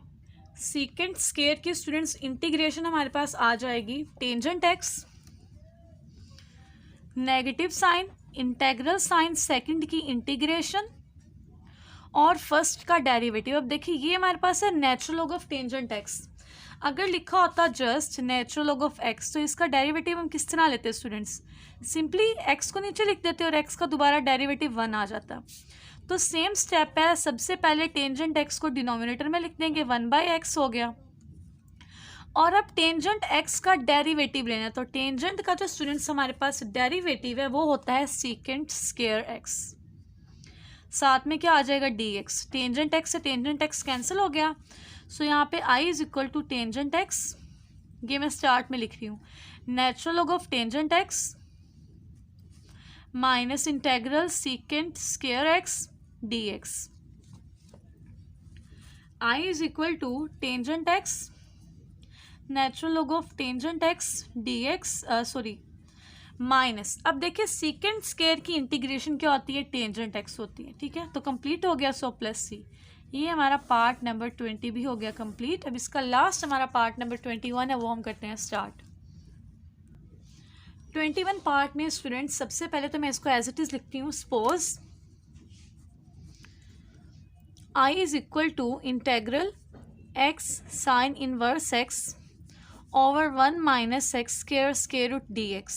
सीकेंट स्क्वायर की स्टूडेंट्स इंटीग्रेशन हमारे पास आ जाएगी tangent x negative sign integral sign second की इंटीग्रेशन और फर्स्ट का डेरिवेटिव। अब देखिए ये हमारे पास है natural log of tangent x. अगर लिखा होता just natural log of x तो इसका डेरिवेटिव हम किस तरह लेते हैं स्टूडेंट्स, सिंपली एक्स को नीचे लिख देते और एक्स का दोबारा डेरिवेटिव 1 आ जाता। तो सेम स्टेप है, सबसे पहले टेंजेंट एक्स को डिनोमिनेटर में लिख देंगे, 1/x हो गया। और अब टेंजेंट एक्स का डेरिवेटिव लेना है। तो टेंजेंट का जो स्टूडेंट्स हमारे पास डेरिवेटिव है वो होता है सीकेंट स्क्वायर एक्स, साथ में क्या आ जाएगा डी एक्स। टेंजेंट एक्स से टेंजेंट एक्स कैंसिल हो गया। सो यहाँ पे I is equal to tangent x, ये मैं स्टार्ट में लिख रही हूँ, natural log of tangent x minus integral secant square x d x. I is equal to tangent x natural log of tangent x d x, sorry minus. अब देखिए सीकेंट स्क्वायर की इंटीग्रेशन क्या होती है, टेंजेंट एक्स होती है। ठीक है, तो कंप्लीट हो गया। सो प्लस सी, ये हमारा पार्ट नंबर 20 भी हो गया कंप्लीट। अब इसका लास्ट हमारा पार्ट नंबर 21 है, वो हम करते हैं स्टार्ट। 21 पार्ट में स्टूडेंट्स सबसे पहले तो मैं इसको एज इट इज लिखती हूँ, suppose I is equal to integral x sine inverse x over 1 minus x square square root d x.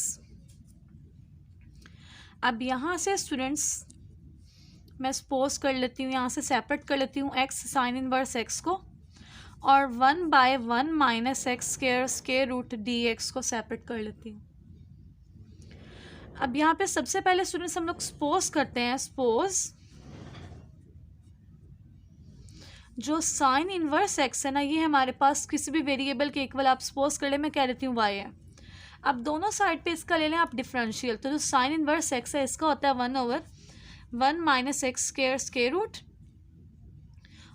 अब यहाँ से स्टूडेंट्स मैं सपोज कर लेती हूँ, यहाँ से सेपरेट कर लेती हूँ एक्स साइन इनवर्स एक्स को, और 1/1 minus x square square root d x को सेपरेट कर लेती हूँ। अब यहाँ पे सबसे पहले स्टूडेंट्स हम लोग सपोज करते हैं, सपोज जो साइन इनवर्स एक्स है ना, ये हमारे पास किसी भी वेरिएबल के इक्वल आप सपोज कर ले, मैं कह देती हूँ वाई है। अब दोनों साइड पे इसका ले लें आप डिफरेंशियल। तो जो साइन इनवर्स एक्स है इसका होता है 1/1 minus x square square root,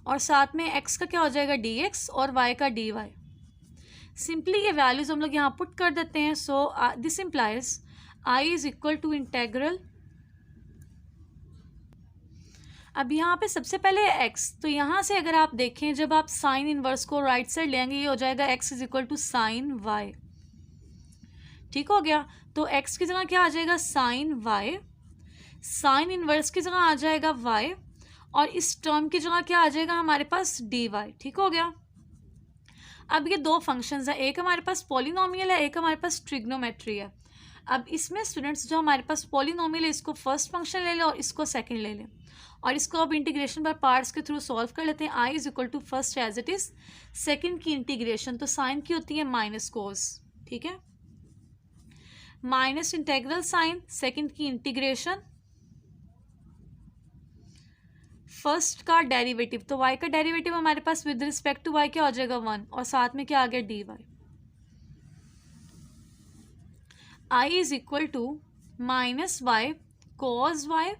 और साथ में एक्स का क्या हो जाएगा डी एक्स और वाई का डी वाई। सिंपली ये वैल्यूज हम लोग यहाँ पुट कर देते हैं। So this implies I is equal to integral, अब यहाँ पे सबसे पहले x, तो यहाँ से अगर आप देखें जब आप साइन इनवर्स को राइट साइड लेंगे ये हो जाएगा x is equal to sine y. ठीक हो गया। तो x की जगह क्या आ जाएगा साइन वाई, साइन इनवर्स की जगह आ जाएगा y, और इस टर्म की जगह क्या आ जाएगा हमारे पास डी वाई। ठीक हो गया। अब ये दो फंक्शंस हैं, एक हमारे पास पॉलिनोमियल है, एक हमारे पास ट्रिग्नोमेट्री है। अब इसमें स्टूडेंट्स जो हमारे पास पॉलिनोमियल है इसको फर्स्ट फंक्शन ले लें और इसको सेकंड ले लें, और इसको अब इंटीग्रेशन बाय पार्ट्स के थ्रू सॉल्व कर लेते हैं। I is equal to first as it is second की इंटीग्रेशन, तो साइन की होती है माइनस कोस। ठीक है, माइनस इंटेग्रल साइन सेकंड की इंटीग्रेशन फर्स्ट का डेरिवेटिव, तो y का डेरिवेटिव हमारे पास विद रिस्पेक्ट टू y क्या हो जाएगा 1, और साथ में क्या आ गया dy। I is equal to minus y cos y,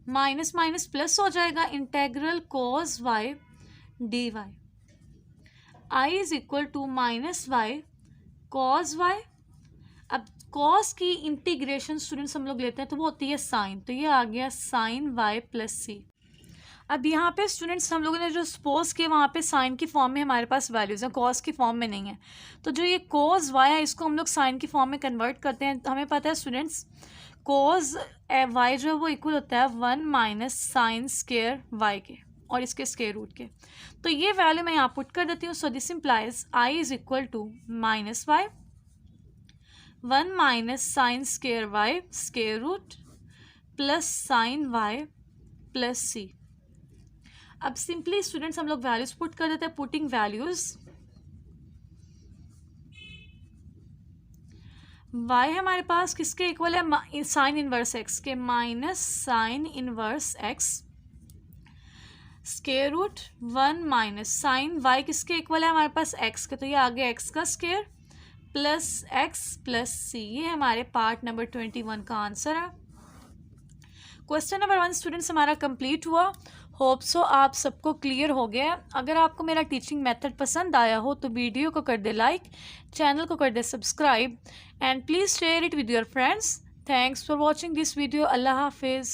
minus minus plus हो जाएगा, integral cos y d y. I is equal to minus y cos y. अब कॉस की इंटीग्रेशन स्टूडेंट्स हम लोग लेते हैं तो वो होती है साइन, तो ये आ गया साइन वाई प्लस सी। अब यहाँ पे स्टूडेंट्स हम लोगों ने जो सपोज किया वहाँ पे साइन की फॉर्म में हमारे पास वैल्यूज़ हैं, कॉस की फॉर्म में नहीं है, तो जो ये कॉस वाई है इसको हम लोग साइन की फॉर्म में कन्वर्ट करते हैं। हमें पता है स्टूडेंट्स कॉस वाई जो है वो इक्वल होता है 1 माइनस साइन स्क्वायर वाई के और इसके स्क्वायर रूट के। तो ये वैल्यू मैं यहाँ पुट कर देती हूँ। So this implies I is equal to minus y 1 minus sine square y square root plus sine y plus c. अब सिंपली स्टूडेंट्स हम लोग वैल्यूज पुट कर देते हैं। पुटिंग वैल्यूज, y हमारे पास किसके इक्वल है, साइन इनवर्स x के, minus sine inverse x square root 1 minus sine y किसके इक्वल है हमारे पास x के, तो ये आ गया x का square plus x plus c। ये हमारे पार्ट नंबर 21 का आंसर है। क्वेश्चन नंबर 1 स्टूडेंट्स हमारा कंप्लीट हुआ। होप सो आप सबको क्लियर हो गया। अगर आपको मेरा टीचिंग मेथड पसंद आया हो तो वीडियो को कर दे लाइक, चैनल को कर दे subscribe and please share it with your friends. Thanks for watching this video. अल्लाह हाफिज़।